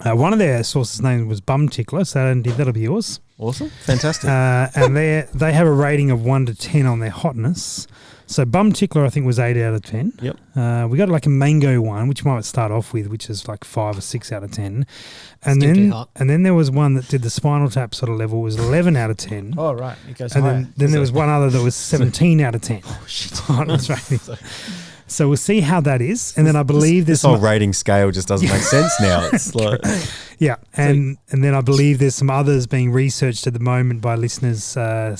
One of their sources' name was Bum Tickler, so Andy, that'll be yours. Awesome. Fantastic. And they have a rating of 1 to 10 on their hotness. So Bum Tickler, I think, was 8 out of 10. Yep. We got like a mango one, which might start off with, which is like 5 or 6 out of 10. Still too hot. And then there was one that did the Spinal Tap sort of level, was 11 out of 10. Oh, right. It goes And higher. then there was one other that was 17 out of 10. Oh, shit. Hotness rating. So we'll see how that is. And then I believe this whole rating scale just doesn't make sense now. It's like yeah, and then I believe there's some others being researched at the moment by listeners. So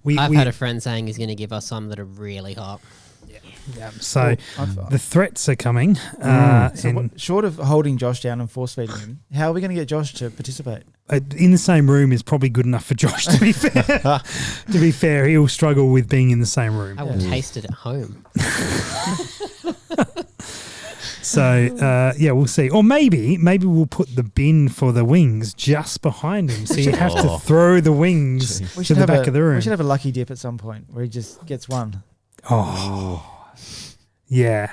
I've had a friend saying he's going to give us some that are really hot. Yeah, so Cool. the threats are coming. So and short of holding Josh down and force feeding him, how are we going to get Josh to participate? in the same room is probably good enough for Josh, to be fair. To be fair, he'll struggle with being in the same room. I will taste it at home. So, we'll see. Or maybe we'll put the bin for the wings just behind him. So you have to throw the wings to the back of the room. We should have a lucky dip at some point where he just gets one. Oh, yeah.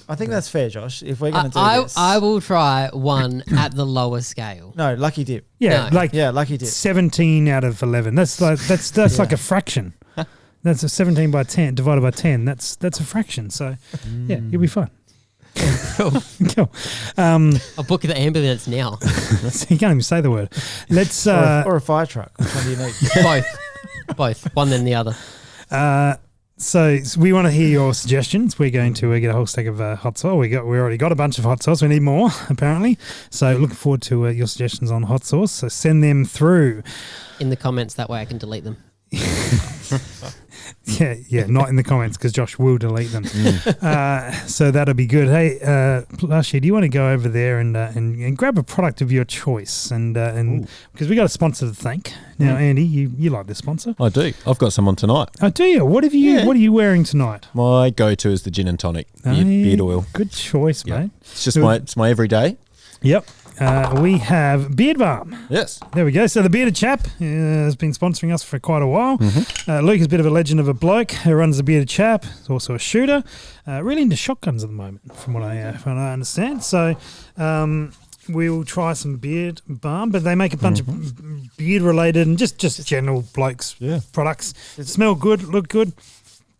I think that's fair, Josh. If we're going to do this. I will try one at the lower scale. No, lucky dip. Yeah, No. like Lucky dip. 17 out of 11. That's like a fraction. That's a 17 by 10 divided by 10. That's a fraction. So, yeah, you'll be fine. Cool. I'll book the ambulance now. So you can't even say the word. Let's or a fire truck. Which one do you need? Both. One then the other. So we want to hear your suggestions. We're going to get a whole stack of hot sauce. We already got a bunch of hot sauce. We need more, apparently. So looking forward to your suggestions on hot sauce. So send them through. In the comments, that way I can delete them. Yeah, not in the comments because Josh will delete them. So that'll be good. Hey, Plushie, do you want to go over there and grab a product of your choice? And because we got a sponsor to thank. Now, Andy, you like this sponsor? I do. I've got some on tonight. Oh, do you? What have you? Yeah. What are you wearing tonight? My go-to is the gin and tonic beard oil. Good choice, Yeah. mate. It's just my everyday. Yep. We have Beard Balm. Yes. There we go. So the Bearded Chap has been sponsoring us for quite a while. Luke is a bit of a legend of a bloke who runs the Bearded Chap. He's also a shooter. Really into shotguns at the moment, from what I understand. So we'll try some Beard Balm, but they make a bunch of beard-related and just general blokes products. Smell good, look good.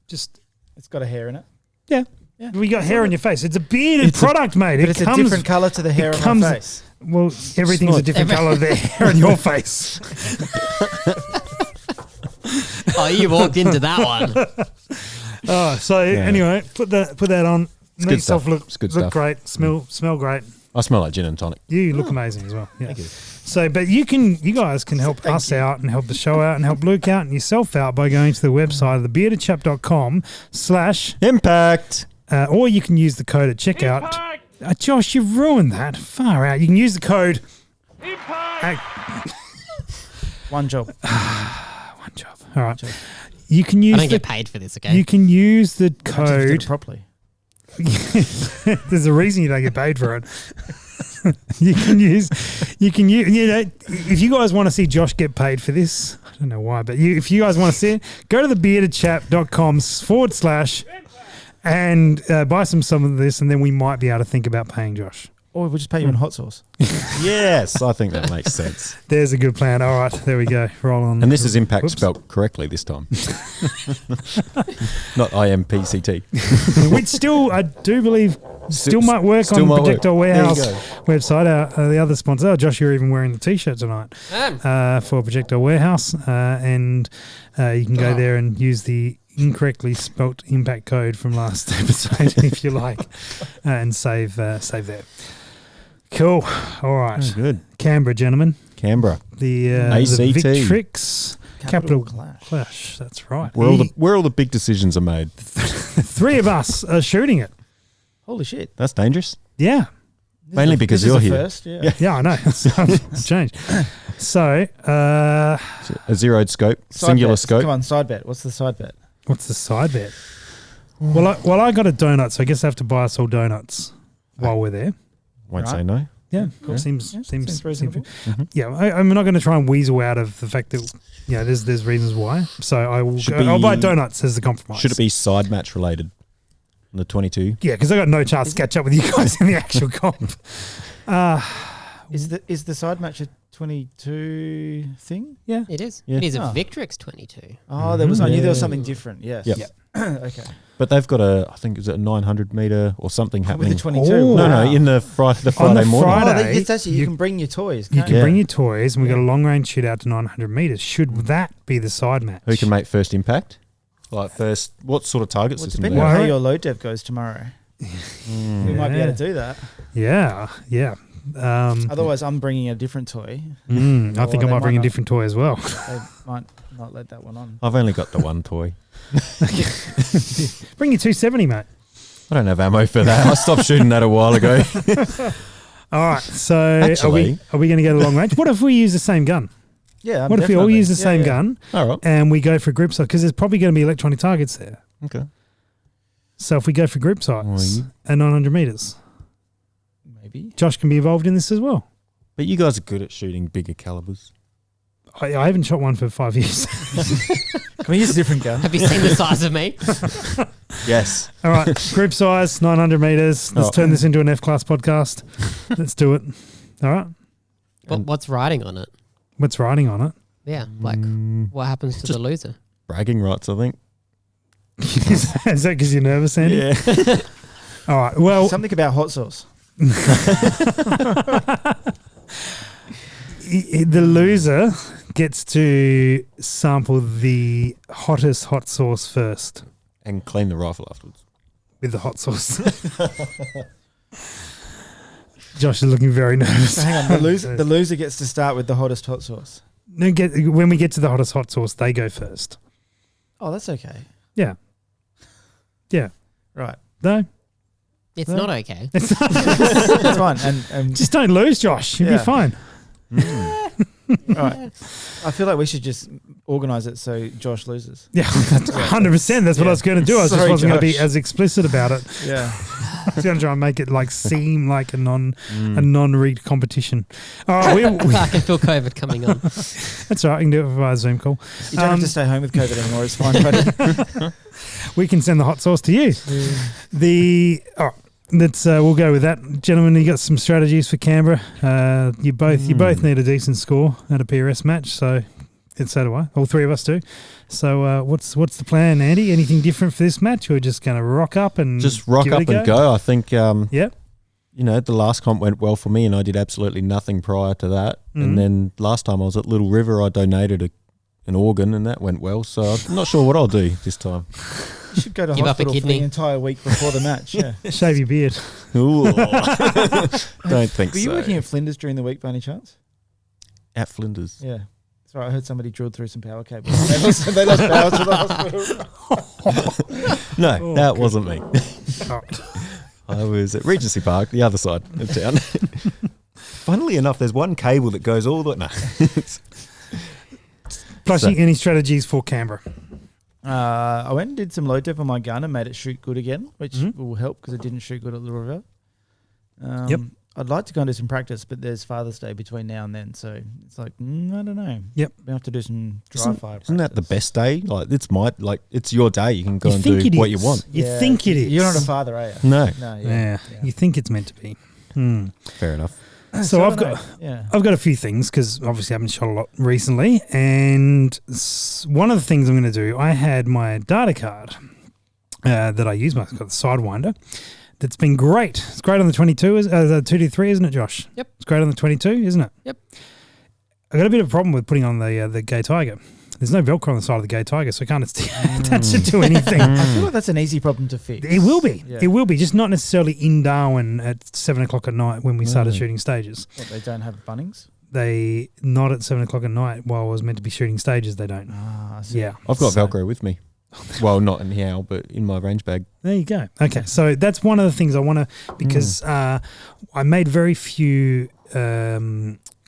Just It's got a hair in it. yeah. Yeah. We got hair on your face. It's a bearded product, mate. But it's a different colour to the hair on my face. Well, everything's a different colour of their hair on your face. Oh, you walked into that one. Anyway, put that on. Make good yourself stuff. look It's good look stuff. great. Smell great. I smell like gin and tonic. You look amazing as well. Yeah. Thank you. So, but you guys can help us out and help the show out and help Luke out and yourself out by going to the website of thebeardedchap.com/ Impact. or you can use the code at checkout. Josh, you've ruined that. Far out. You can use the code. One job. One job. All right. You can use I don't get paid for this, okay? You can use the I have to do it code. properly. There's a reason you don't get paid for it. you can use, if you guys want to see Josh get paid for this, I don't know why, but if you guys want to see it, go to thebeardedchap.com/ and buy some of this, and then we might be able to think about paying Josh. Or we'll just pay you in hot sauce. Yes, I think that makes sense. There's a good plan. All right, there we go. Roll on. And this is Impact Whoops. spelt correctly this time. Not IMPCT. Which still, I do believe, still might work still on might Projectile work. There you Warehouse website. The other sponsor. Oh, Josh, you're even wearing the T-shirt tonight for Projectile Warehouse, and you can go there and use the incorrectly spelt impact code from last episode if you like, and save there. Cool. All right. Oh, good. Canberra, gentlemen. Canberra. The ACT. Victrix Capital Clash. Clash. That's right. Where all the big decisions are made. Three of us are shooting it. Holy shit. That's dangerous. Yeah. Mainly because This you're is a here. First, yeah. Yeah, I know. It's changed. So, A zeroed scope, Side singular bet. scope. Come on, side bet. What's the side bet? what's the side bet? Well, I got a donut, so I guess I have to buy us all donuts while we're there. Won't Right. say no. Yeah, Cool. seems Yeah, seems reasonable. yeah, I'm not going to try and weasel out of the fact that there's reasons why. So I will. I'll buy donuts as the compromise. Should it be side match related? On the 22. Yeah, because I got no chance to catch up with you guys in the actual comp. Is the side match a 22 thing? Yeah. It is. Yeah. It is a Oh. Victrix 22. Oh, there was. I knew there was Yeah. something different. Yes. Yep. Yep. Okay. But they've got I think it's a 900 meter or something With happening. the 22. Oh. No, wow. in the Friday morning. Friday, it's actually you you- can bring your toys. You Can't can you? Yeah. bring your toys, and we got Yeah. a long range shootout to 900 meters. Should that be the side match? Who can make first impact? Like first, what sort of target Well, system? depending do on they how have? your load dev goes tomorrow, we might be able to do that. Yeah. Otherwise, I'm bringing a different toy. I Or think I they might might bring a not. different toy as well. They might not let that one on. I've only got the one toy. Bring your 270, mate. I don't have ammo for that. I stopped shooting that a while ago. All right. So Actually- are we going to go to long range? What if we use the same gun? Yeah. What if we all definitely. use the Yeah, same yeah. gun All right. and we go for group sights? Because there's probably going to be electronic targets there. Okay. So if we go for group sights you- at 900 meters, Maybe. Josh can be involved in this as well. But you guys are good at shooting bigger calibers. I haven't shot one for 5 years. Can we use a different gun? Have you seen the size of me? Yes. All right, group size, 900 meters. Let's Oh. turn this into an F-class podcast. Let's do it. All right. What's riding on it? What's riding on it? Yeah, like what happens to Just- the loser? Bragging rights, I think. Is that because you're nervous, Andy? Yeah. All right. Well, Something about hot sauce. the loser gets to sample the hottest hot sauce first And clean the rifle afterwards. with the hot sauce. Josh is looking very nervous. So hang on, the loser gets to start with the hottest hot sauce. No, when we get to the hottest hot sauce, they go first. Oh, that's okay. Yeah. Yeah. Right. No, It's No. not okay. That's fine. And just don't lose, Josh. You'll Yeah. be fine. right. I feel like we should just organise it so Josh loses. Yeah, 100%. That's what I was going to do. I just Sorry, wasn't going to be Josh. as explicit about it. Yeah. I was going to try and make it like seem like a non-rigged competition. All right, I can feel COVID coming on. that's all right. I can do it via Zoom call. You don't have to stay home with COVID anymore. It's fine, buddy. We can send the hot sauce to you. Let's we'll go with that, gentlemen. You got some strategies for Canberra. You both need a decent score at a PRS match. So do I. All three of us do. So what's the plan, Andy? Anything different for this match? Or we're just going to rock up and Just rock give it up a and go. I think, Yep. the last comp went well for me and I did absolutely nothing prior to that. Mhm. And then last time I was at Little River, I donated an organ and that went well. So I'm not sure what I'll do this time. You should go to Give up a hospital for the kidney. entire week before the match. Yeah. Shave your beard. Ooh. Don't think Were you so. working in Flinders during the week by any chance? At Flinders. Yeah. Sorry, I heard somebody drilled through some power cables. They lost power to the hospital. No, Oh, that good. wasn't me. All right. I was at Regency Park, the other side of town. Funnily enough, there's one cable that goes all the no. Plus, So- any strategies for Canberra? I went and did some load dev on my gun and made it shoot good again, which Mhm. will help because it didn't shoot good at Little River. Yep. I'd like to go and do some practice, but there's Father's Day between now and then, so it's like I don't know. Yep. We have to do some dry fire. Isn't that the practice. best day? It's your day. You can go You and think do it what is. you want. You think it is. You're not a father, are you? No, No. Yeah. You think it's meant to be. fair enough. So I I've don't got. know. Yeah. I've got a few things because obviously I haven't shot a lot recently. And one of the things I'm going to do, I had my data card that I use, I've got the Sidewinder. That's been great. It's great on the 22, the 223, isn't it, Josh? Yep. It's great on the 22, isn't it? Yep. I got a bit of a problem with putting on the Gay Tiger. There's no Velcro on the side of the Gay Tiger, so I can't attach it to anything. I feel like that's an easy problem to fix. It will be. Yeah. It will be. Just not necessarily in Darwin at 7 o'clock at night when we started shooting stages. What, they don't have Bunnings? They not at 7 o'clock at night while I was meant to be shooting stages. They don't. Ah, I see. Yeah, I've got Velcro with me. Well, not now, but in my range bag. There you go. Okay, so that's one of the things I want to, because I made very few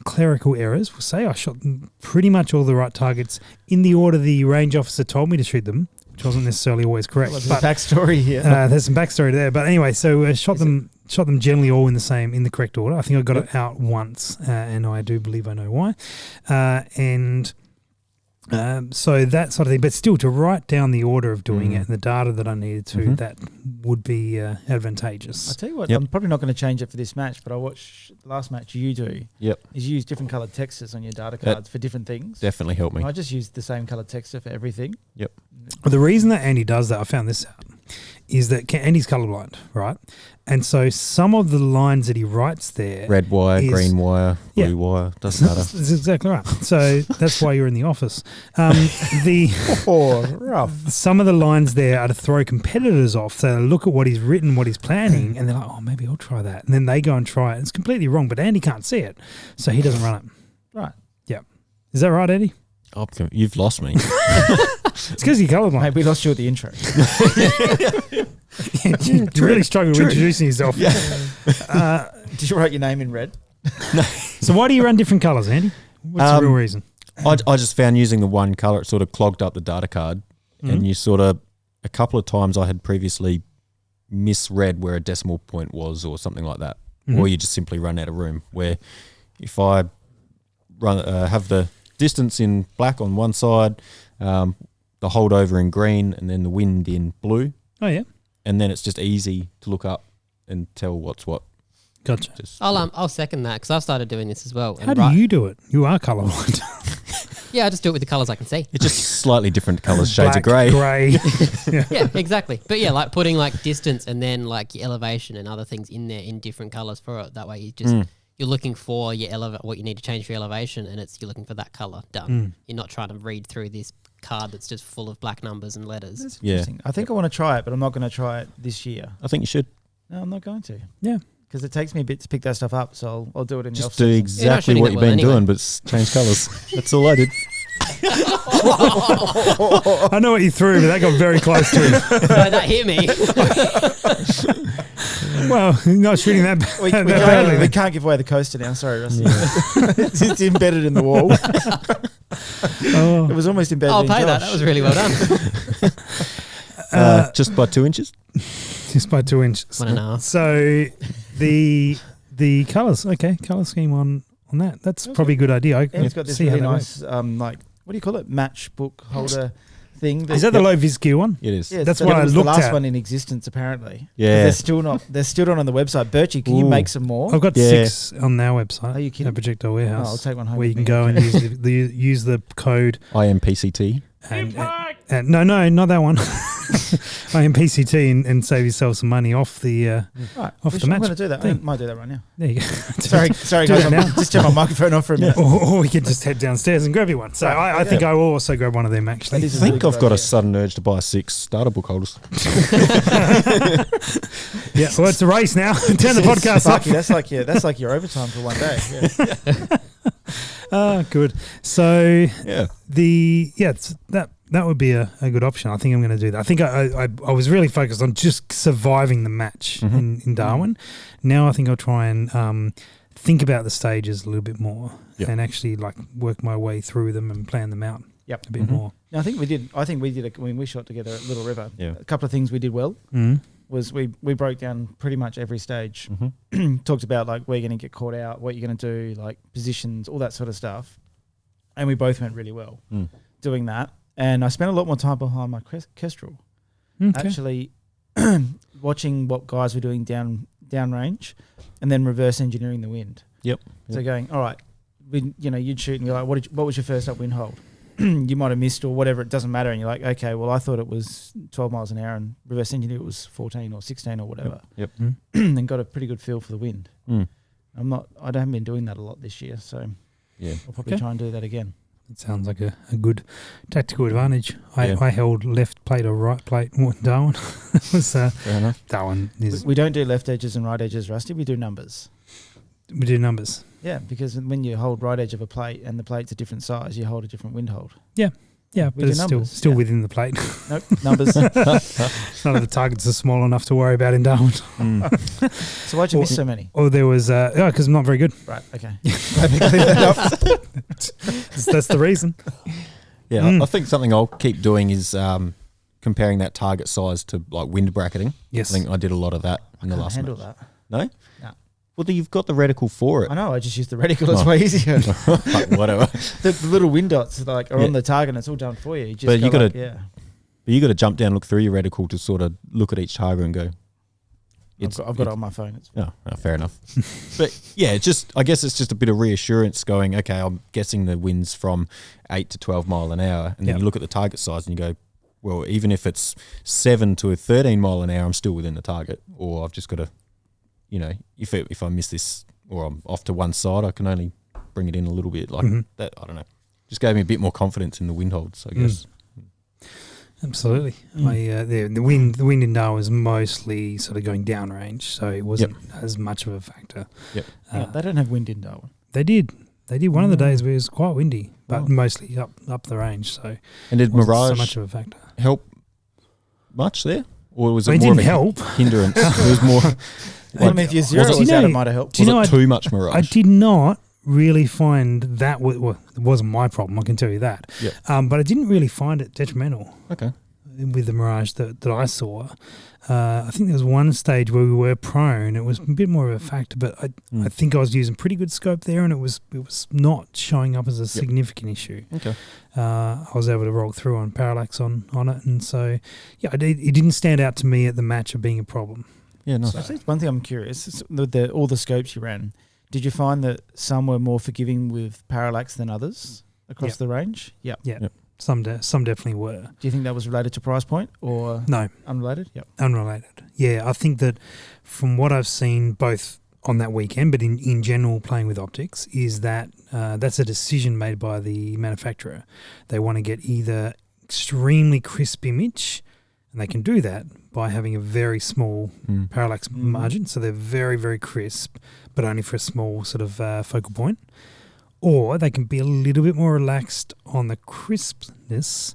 clerical errors. We'll say I shot pretty much all the right targets in the order the range officer told me to shoot them, which wasn't necessarily always correct. What's the backstory here? There's some backstory there, but anyway, so I shot them generally all in the correct order. I think I got it out once, and I do believe I know why. So that sort of thing, but still to write down the order of doing it and the data that I needed to, that would be advantageous. I'll tell you what, I'm probably not going to change it for this match, but I watched the last match you do. Yep. Is you use different coloured textures on your data cards for different things. Definitely helped me. I just use the same coloured texture for everything. Yep. Well, the reason that Andy does that, I found this out, is that Andy's colourblind, right? And so some of the lines that he writes there... Red wire, green wire, blue wire, doesn't matter. That's exactly right. So that's why you're in the office. Rough. Some of the lines there are to throw competitors off. So they look at what he's written, what he's planning, and they're like, oh, maybe I'll try that. And then they go and try it. It's completely wrong, but Andy can't see it, so he doesn't run it. Right. Yeah. Is that right, Eddie? You've lost me. It's because you're colourblind. Mate, we lost you at the intro. You really struggle with introducing yourself. Did you write your name in red? So why do you run different colours, Andy? What's the real reason? I just found using the one colour, it sort of clogged up the data card. And you sort of, a couple of times I had previously misread where a decimal point was or something like that. Or you just simply run out of room. Where if I have the distance in black on one side, the holdover in green, and then the wind in blue. Oh, yeah. And then it's just easy to look up and tell what's what. Gotcha. I'll second that because I've started doing this as well. How do you do it? You are colourblind. Yeah, I just do it with the colours I can see. It's just slightly different colours, shades of Black, grey. Yeah, exactly. But yeah, like putting like distance and then like your elevation and other things in there in different colours for it. That way you just you're looking for your what you need to change for your elevation, and you're looking for that colour done. You're not trying to read through this card that's just full of black numbers and letters. That's interesting. I think I want to try it, but I'm not going to try it this year. I think you should. No, I'm not going to. Yeah. Because it takes me a bit to pick that stuff up, so I'll do it in the Just do off-season. exactly what you've been doing, but change colours. That's all I did. I know what you threw, but that got very close to him. No, that hit me. Well, not shooting that badly. We can't give away the coaster now. Sorry, Rusty. It's embedded in the wall. It was almost embedded I'll in pay Josh. that. That was really well done. Just by 2 inches? Just by 2 inches. 1.5. So the colours, okay, colour scheme on that. That's probably a good idea. I And it's got this see really how that nice, like, what do you call it? Matchbook holder thing. Is that the low vis gear one? It is. Yeah, That's so what that I was looked the last at. one in existence, apparently. Yeah. They're still not on the website. Birchie, can you make some more? I've got 6 on our website. Are you kidding? At Projectile Warehouse. I'll take one home where with you can me. go and use the code. IMPCT. And no, not that one. I am PCT and save yourself some money off the Right, off the I'm match. going to do that. I thing. might do that right now. There you go. Sorry, Do guys. that now. Just turn my microphone off for a minute. Or we can just head downstairs and grab you one. So I think I will also grab one of them actually. That I is a think really I've good got a idea. sudden urge to buy 6 starter book holders. Yeah, well, it's a race now. Turn the podcast off. Fucky, that's like your overtime for one day. Yeah. Good. So Yeah. that would be a good option. I think I'm going to do that. I think I was really focused on just surviving the match in Darwin. Now I think I'll try and think about the stages a little bit more and actually like work my way through them and plan them out a bit more. Now, I think we did when we shot together at Little River. Yeah. A couple of things we did well was we broke down pretty much every stage. Talked about like where you're going to get caught out, what you're going to do, like positions, all that sort of stuff. And we both went really well doing that. And I spent a lot more time behind my Kestrel, actually watching what guys were doing downrange, and then reverse engineering the wind. Yep. So going, all right, you'd shoot and you're like, what was your first upwind hold? You might have missed or whatever. It doesn't matter. And you're like, okay, well, I thought it was 12 miles an hour, and reverse engineer it was 14 or 16 or whatever. Yep. And got a pretty good feel for the wind. Mm. I haven't been doing that a lot this year, so Yeah. I'll probably try and do that again. It sounds like a good tactical advantage. Yeah. I held left plate or right plate. Darwin was Fair enough. Darwin is. We don't do left edges and right edges, Rusty. We do numbers. We do numbers. Yeah, because when you hold right edge of a plate and the plate's a different size, you hold a different wind hold. Yeah, We but do it's numbers, still yeah. within the plate. Nope, numbers. None of the targets are small enough to worry about in Darwin. So why'd you miss so many? Or there was because I'm not very good. Right, okay. That's the reason. Yeah, I think something I'll keep doing is comparing that target size to like wind bracketing. Yes. I think I did a lot of that in the Can't last handle match. that. No? No. Well, you've got the reticle for it. I know, I just use the reticle. It's Oh. way easier. Like, whatever. The little wind dots are Yeah. on the target and it's all done for you. You just But go you gotta- like, yeah. But you got to jump down, look through your reticle to sort of look at each target and go. I've got it on my phone. It's Fair enough. But yeah, I guess it's just a bit of reassurance going, okay, I'm guessing the wind's from 8 to 12 mile an hour. And then you look at the target size and you go, well, even if it's 7 to 13 mile an hour, I'm still within the target. Or I've just got to, if I miss this or I'm off to one side, I can only bring it in a little bit like that. I don't know. Just gave me a bit more confidence in the wind holds, I guess. Absolutely. The wind in Darwin was mostly sort of going downrange, so it wasn't as much of a factor. Yep. they don't have wind in Darwin. They did one of the days where it was quite windy, but mostly up the range. So And did it wasn't Mirage so much of a factor? help much there? Or was I it mean, more of didn't a help. hindrance? It was more. I mean, if you're zero was it- was Do you out, it know- might have helped. do you know Was it too much Mirage? I did not really find that well, it wasn't my problem, I can tell you that. Yeah. But I didn't really find it detrimental Okay. with the Mirage that I saw. I think there was one stage where we were prone. It was a bit more of a factor, but I think I was using pretty good scope there, and it was not showing up as a significant issue. Okay. I was able to roll through on parallax on it, and so it didn't stand out to me at the match of being a problem. Yeah, nice. Actually, one thing I'm curious is all the scopes you ran. Did you find that some were more forgiving with parallax than others across the range? Yeah. Yeah. Some definitely were. Do you think that was related to price point or No, unrelated? Yep. unrelated. Yeah, I think that from what I've seen both on that weekend, but in general playing with optics, is that that's a decision made by the manufacturer. They want to get either extremely crisp image, and they can do that by having a very small parallax margin, so they're very, very crisp, but only for a small sort of focal point. Or they can be a little bit more relaxed on the crispness,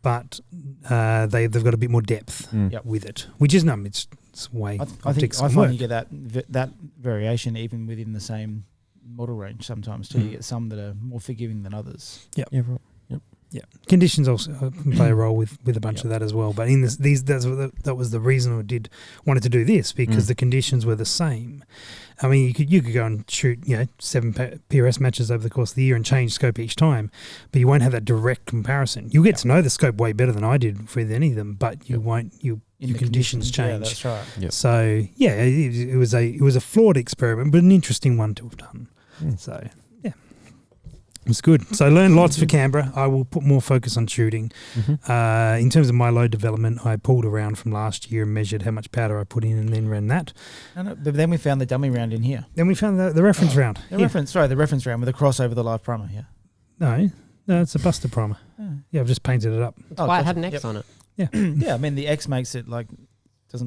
but they've got a bit more depth with it, which is it's way I think optics I can find work. you get that variation even within the same model range sometimes too. You get some that are more forgiving than others. Yeah, right. Yeah, conditions also play a role with a bunch of that as well. But in that was the reason I wanted to do this, because the conditions were the same. I mean, you could go and shoot 7 PRS matches over the course of the year and change scope each time, but you won't have that direct comparison. You'll get to know the scope way better than I did with any of them, but you won't. Your conditions change. Yeah, that's right. Yep. So it was a flawed experiment, but an interesting one to have done. So yeah, it was good. So I learned lots for Canberra. I will put more focus on shooting. In terms of my load development, I pulled around from last year and measured how much powder I put in, and then ran that. No, but then we found the dummy round in here. Then we found the reference round. The here. reference round with a cross over the live primer. Yeah. No, it's a Buster primer. Yeah, I've just painted it up. That's why it had an X on it. Yeah, Yeah, I mean the X makes it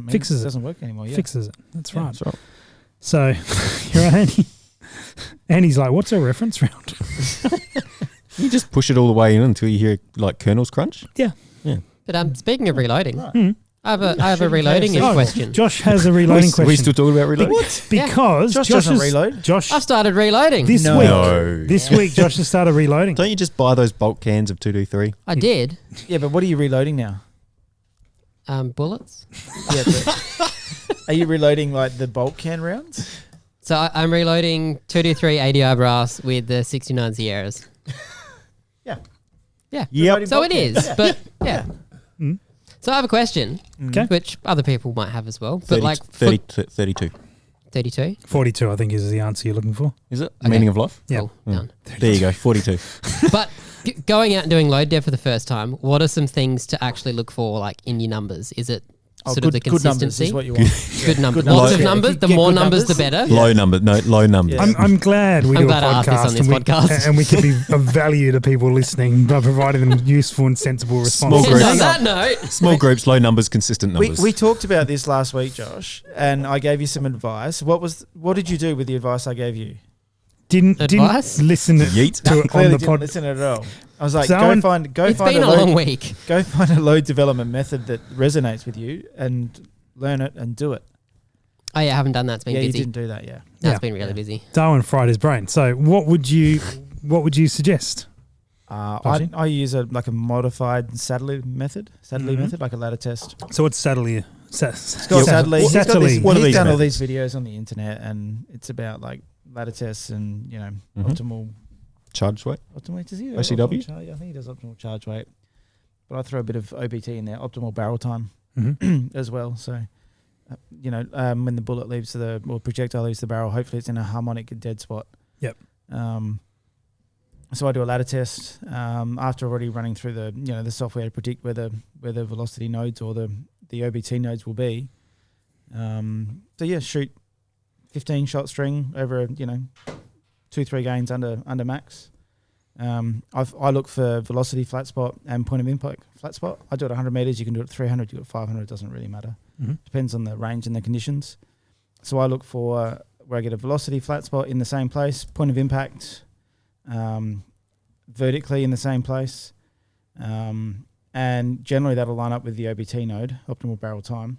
Fixes it. doesn't work anymore. Yeah. fixes it. That's Yeah, right. That's right. So you're right, Andy. Andy's like, "What's a reference round?" You just push it all the way in until you hear like kernels crunch. But speaking of reloading, Right. I have a reloading KFC. question. Josh has a reloading question. We still talking about reloading? Because Josh Josh doesn't is- reload. Josh I've started reloading. this No. week. No. This week, Josh has started reloading. Don't you just buy those bulk cans of 2D3? I did. Yeah, but what are you reloading now? Bullets. Yeah, but are you reloading like the bulk can rounds? So I'm reloading 223 ADI brass with the 69 Sierras. Yeah. Yeah. Yep. So it is, but yeah. Mm. So I have a question, Okay. which other people might have as well. But 30, like 32. 32. 42, I think, is the answer you're looking for. Is it? Okay. Meaning of life? Yeah. Cool, done. There you go, 42. But going out and doing load dev for the first time, what are some things to actually look for, like in your numbers? Is it sort of the good numbers consistency. is what you want. Good numbers. Good Lots numbers. of Yeah, numbers. if The you get more good numbers, the numbers- better. Low numbers. Yeah. I'm glad we I'm do glad a I asked this podcast, on this and, we, podcast. and we can be of value to people listening by providing them useful and sensible Small responses. groups. And on that note, Small groups, low numbers, consistent We, numbers. we talked about this last week, Josh, and I gave you some advice. What did you do with the advice I gave you? Didn't Advice? listen to Yeet. it on Clearly the didn't pod. listen at all. I was like, So go Owen- find it's a been a load, long week. go find a load development method that resonates with you and learn it and do it. Oh yeah, I haven't done that. It's been Yeah, you busy. didn't do that. Yeah. No, Yeah. it's been really busy. Darwin fried his brain. So what would you suggest? Dodgy? I use a modified Sadley method, like a ladder test. So what's Sadly? Scott Sadley, he's got Sadly. this, What are he's these done all methods? these videos on the internet, and it's about like ladder tests and optimal Charge weight. weight. Does he do OCW? optimal charge? I think he does optimal charge weight, but I throw a bit of OBT in there, optimal barrel time as well. So, when the bullet leaves projectile leaves the barrel, hopefully it's in a harmonic dead spot. Yep. So I do a ladder test after already running through the software to predict where the velocity nodes or the OBT nodes will be. Shoot 15 shot string over 2-3 gains under max. I look for velocity flat spot and point of impact flat spot. I do it at 100 meters. You can do it at 300. You do it at 500. It doesn't really matter. Depends on the range and the conditions. So I look for where I get a velocity flat spot in the same place, point of impact vertically in the same place, and generally that'll line up with the OBT node, optimal barrel time.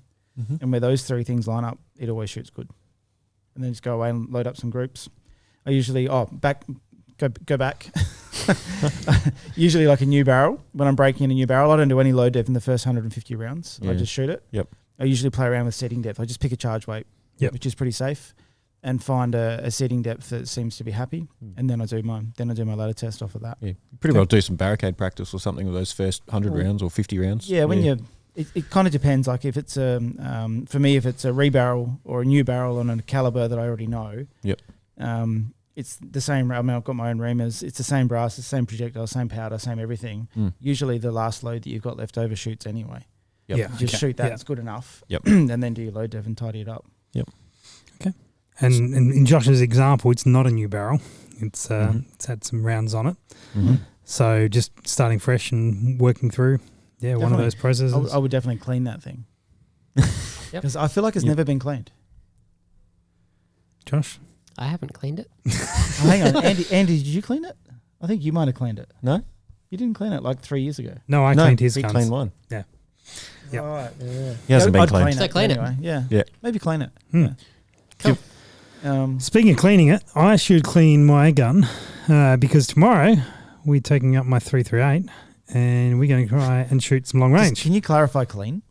And where those three things line up, it always shoots good. And then just go away and load up some groups. I usually go back. Usually like a new barrel. When I'm breaking in a new barrel, I don't do any load depth in the first 150 rounds. Yeah. I just shoot it. Yep. I usually play around with setting depth. I just pick a charge weight, which is pretty safe, and find a setting depth that seems to be happy. And then I do my ladder test off of that. Yeah, pretty well do some barricade practice or something with those first 100 rounds or 50 rounds. Yeah, it kind of depends. Like if it's for me, if it's a rebarrel or a new barrel on a caliber that I already know. Yep. It's the same. I mean, I've got my own reamers. It's the same brass, the same projectile, same powder, same everything. Usually, the last load that you've got left over shoots anyway. Yep. Yeah. You just shoot that; Yeah. it's good enough. Yep. And then do your load dev and tidy it up. Yep. Okay. And in Josh's example, it's not a new barrel. It's had some rounds on it. So just starting fresh and working through. Yeah, one of those processes. I would definitely clean that thing. Yep. Because I feel like it's never been cleaned. Josh? I haven't cleaned it. Oh, hang on, Andy, did you clean it? I think you might have cleaned it. No? You didn't clean it like 3 years ago. No, I cleaned his he guns. cleaned one. Yeah. Yep. Right. Yeah. He hasn't been I'd cleaned. Clean So it clean it. anyway. Yeah. Yeah. Maybe clean it. Hmm. Yeah. Cool. Speaking of cleaning it, I should clean my gun because tomorrow we're taking up my 338 and we're going to try and shoot some long range. Can you clarify clean?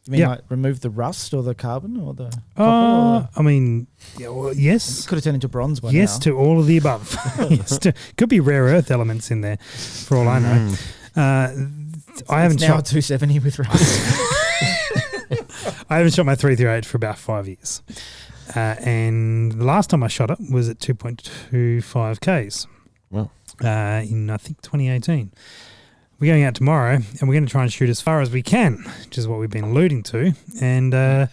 You mean Yeah. like remove the rust or the carbon or the copper? I mean, yes. Could have turned into bronze by Yes now. to all of the above. Yes to, could be rare earth elements in there for all I know. I haven't It's now a shot 270 with rust. I haven't shot my 338 for about 5 years. And the last time I shot it was at 2.25 Ks. Wow. In, I think, 2018. We're going out tomorrow and we're going to try and shoot as far as we can, which is what we've been alluding to. And, I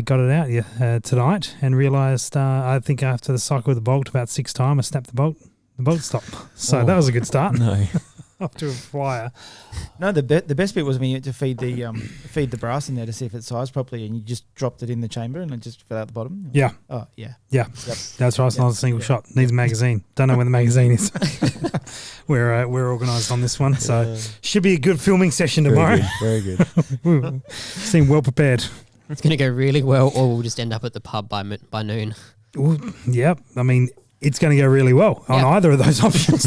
got it out tonight and realised, I think after the cycle with the bolt about 6 times, I snapped the bolt stopped. So that was a good start. No. Up to a flyer. No, the best bit was when you had to feed the brass in there to see if it sized properly, and you just dropped it in the chamber and it just fell out the bottom. Yeah. Oh yeah. Yeah. Yep. That's right. It's not a single shot. Needs a magazine. Don't know where the magazine is. We're organised on this one, so should be a good filming session tomorrow. Very good. Seem well prepared. It's going to go really well, or we'll just end up at the pub by noon. Well, yep. I mean, it's going to go really well on either of those options.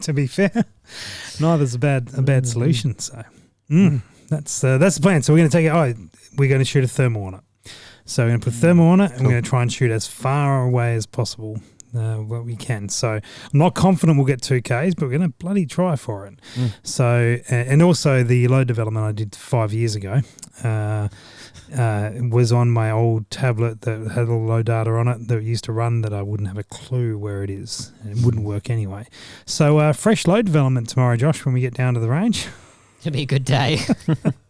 To be fair, neither's a bad solution. So that's the plan. So we're going to take it. We're going to shoot a thermal on it. So we're going to put thermal on it, and we're going to try and shoot as far away as possible. What we can. So I'm not confident we'll get 2Ks, but we're going to bloody try for it. So, and also the load development I did 5 years ago was on my old tablet that had all low data on it that used to run that I wouldn't have a clue where it is. And it wouldn't work anyway. So fresh load development tomorrow, Josh, when we get down to the range. It'll be a good day.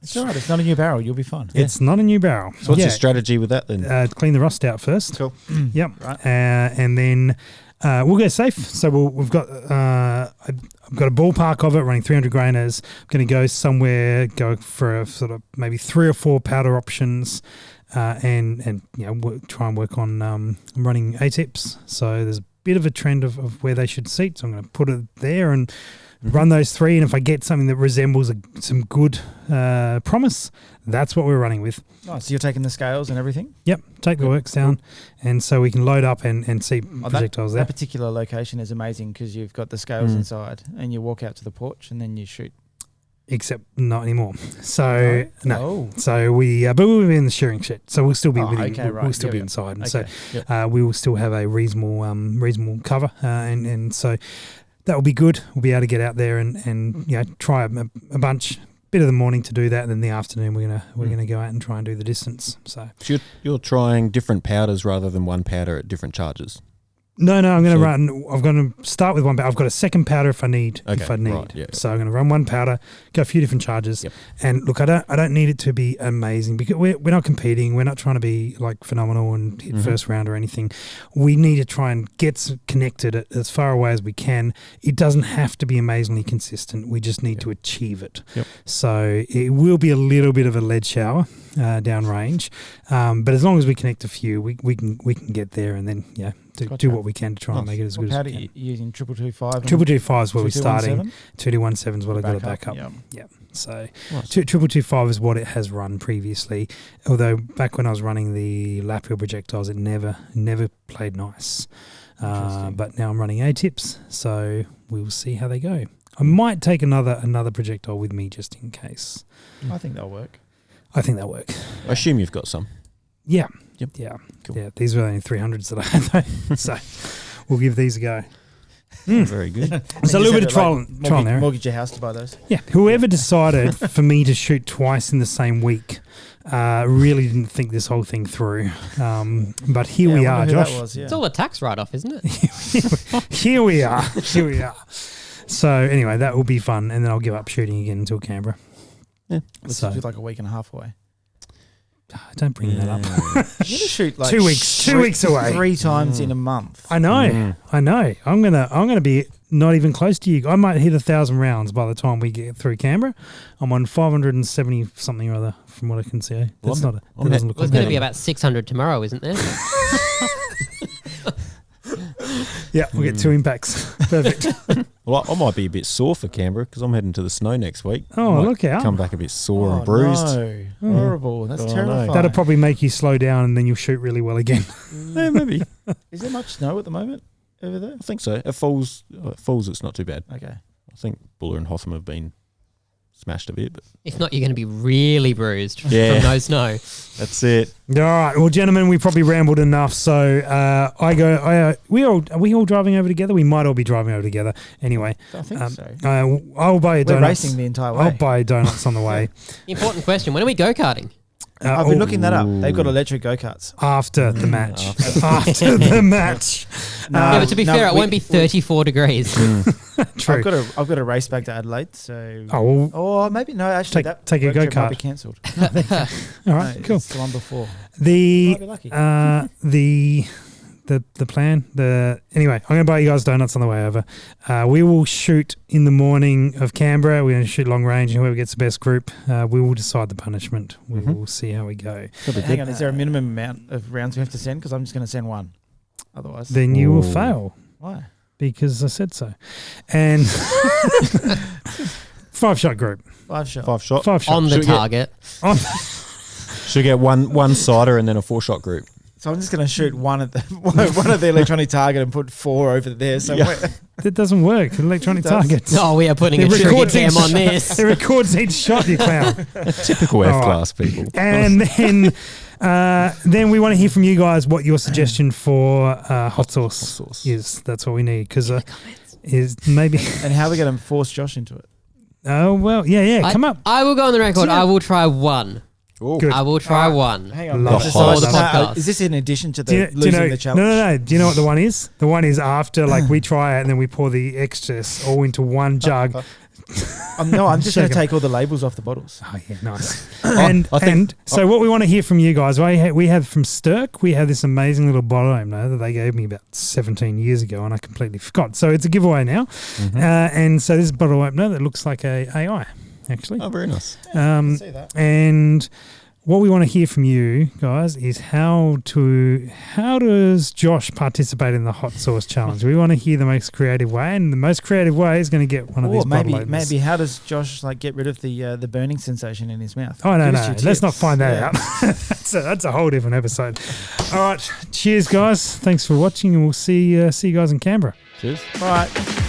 It's all right. It's not a new barrel. You'll be fine. It's not a new barrel. So what's your strategy with that then? Clean the rust out first. Cool. Yep. Right. And then we'll go safe. So we've got I've got a ballpark of it running 300 grainers. I'm going to go somewhere, go for a sort of maybe 3 or 4 powder options, and try and work on running A-tips. So there's a bit of a trend of where they should seat. So I'm going to put it there and run those 3. And if I get something that resembles some good promise, that's what we're running with. Oh, so you're taking the scales and everything? Yep, take the works down, and so we can load up and see projectiles there. That particular location is amazing because you've got the scales inside, and you walk out to the porch and then you shoot. Except not anymore. So no. Oh. So but we'll be in the shearing shed, so we'll still be we'll still be Yep. inside, and Okay. so we will still have a reasonable cover, and so that will be good. We'll be able to get out there and try a bunch. Bit of the morning to do that, and then the afternoon we're gonna go out and try and do the distance. So you're trying different powders rather than one powder at different charges. No, I'm going to run. I'm going to start with one powder. I've got a second powder if I need. Right, yeah. So I'm going to run one powder, go a few different charges, Yep. and look, I don't need it to be amazing because we're not competing. We're not trying to be like phenomenal and hit first round or anything. We need to try and get connected as far away as we can. It doesn't have to be amazingly consistent. We just need to achieve it. Yep. So it will be a little bit of a lead shower downrange, but as long as we connect a few, we can get there, and then do what we can to try and make it as good as we can. What powder are you using? 225? 225 is where we're starting. 2217? 2217 is what I got a backup. Yep. Yeah. So Nice. 2225 is what it has run previously. Although back when I was running the lap wheel projectiles, it never played nice. Interesting. But now I'm running A-tips, so we'll see how they go. I might take another projectile with me just in case. I think that'll work. I think that'll work. I assume you've got some. Yeah. Yep. Yeah. Cool. Yeah. These were only 300s that I had though. So we'll give these a go. Very good. So a little bit of trial and error. Mortgage your house to buy those. Yeah. Whoever decided for me to shoot twice in the same week really didn't think this whole thing through. But here we are, Josh. It's all a tax write-off, isn't it? Here we are. So anyway, that will be fun, and then I'll give up shooting again until Canberra. Yeah. This So- is like a week and a half away. Don't bring that up. You're going to shoot like 2 weeks. 2 weeks away. 3 times in a month. I know. I'm gonna be not even close to you. I might hit 1,000 rounds by the time we get through Canberra. I'm on 570 something or other from what I can see. That's Well, not. I'm That doesn't look Well, it's like going to that. be about 600 tomorrow, isn't there? Yeah, we'll get 2 impacts. Perfect. Well, I might be a bit sore for Canberra because I'm heading to the snow next week. Oh, Might look out. Come back a bit sore and bruised. No. Horrible. That's Oh, no. terrifying. That'll probably make you slow down, and then you'll shoot really well again. Yeah, maybe. Is there much snow at the moment over there? I think so. At Falls, it's not too bad. Okay. I think Buller and Hotham have been smashed a bit, but If not, you're going to be really bruised Yeah. from no snow. that's it. All right, well, gentlemen, we probably rambled enough. So are we all driving over together? We might all be driving over together. Anyway, I think so. I'll buy you We're donuts. racing the entire way. I'll buy you donuts on the way. Important question. When are we go-karting? I've been looking that up. They've got electric go-karts. After the match. After the match. Yeah, but to be fair, it won't be 34 degrees. True. I've got a race back to Adelaide, so Oh, well, or maybe no. Actually, Take a road trip go-kart. might be cancelled. all right, cool. It's the one before. The Might be lucky. the plan. Anyway, I'm going to buy you guys donuts on the way over. We will shoot in the morning of Canberra. We're going to shoot long range, and whoever gets the best group, we will decide the punishment. We will see how we go. Hang on, is there a minimum amount of rounds we have to send? Because I'm just going to send one. Otherwise, Then you will Ooh. fail why? because I said so. And 5-shot group. 5 shots. 5 shot. 5 shots. On the Should we get- target. Should get one cider and then a 4-shot group. So I'm just going to shoot one at the one at the electronic target and put 4 over there somewhere. That doesn't work. Electronic It does. targets. Oh, we are putting It a trigger records cam each on this. It records each shot, you clown. Typical All right. F-class people. And then we want to hear from you guys what your suggestion for hot sauce is. That's what we need because is maybe. And how are we going to force Josh into it? Oh well, yeah. Come up. I will go on the record. I will try one. Ooh. Good. I will try one. Hang on. Love Just it. so- The podcast. Is this in addition to Do the you losing know? the challenge? No. Do you know what the one is? The one is after, like we try it and then we pour the extras all into one jug. I'm just going to take all the labels off the bottles. Oh yeah, nice. So what we want to hear from you guys, we have from Stirk, we have this amazing little bottle opener that they gave me about 17 years ago, and I completely forgot. So it's a giveaway now, and so this bottle opener that looks like a AI actually. Oh, very nice. I can see that. And what we want to hear from you guys is how does Josh participate in the hot sauce challenge? We want to hear the most creative way, and the most creative way is going to get one of these bottle openers. Maybe how does Josh get rid of the burning sensation in his mouth? Oh no, let's not find that out. That's a whole different episode. All right, cheers guys. Thanks for watching, and we'll see you guys in Canberra. Cheers. All right.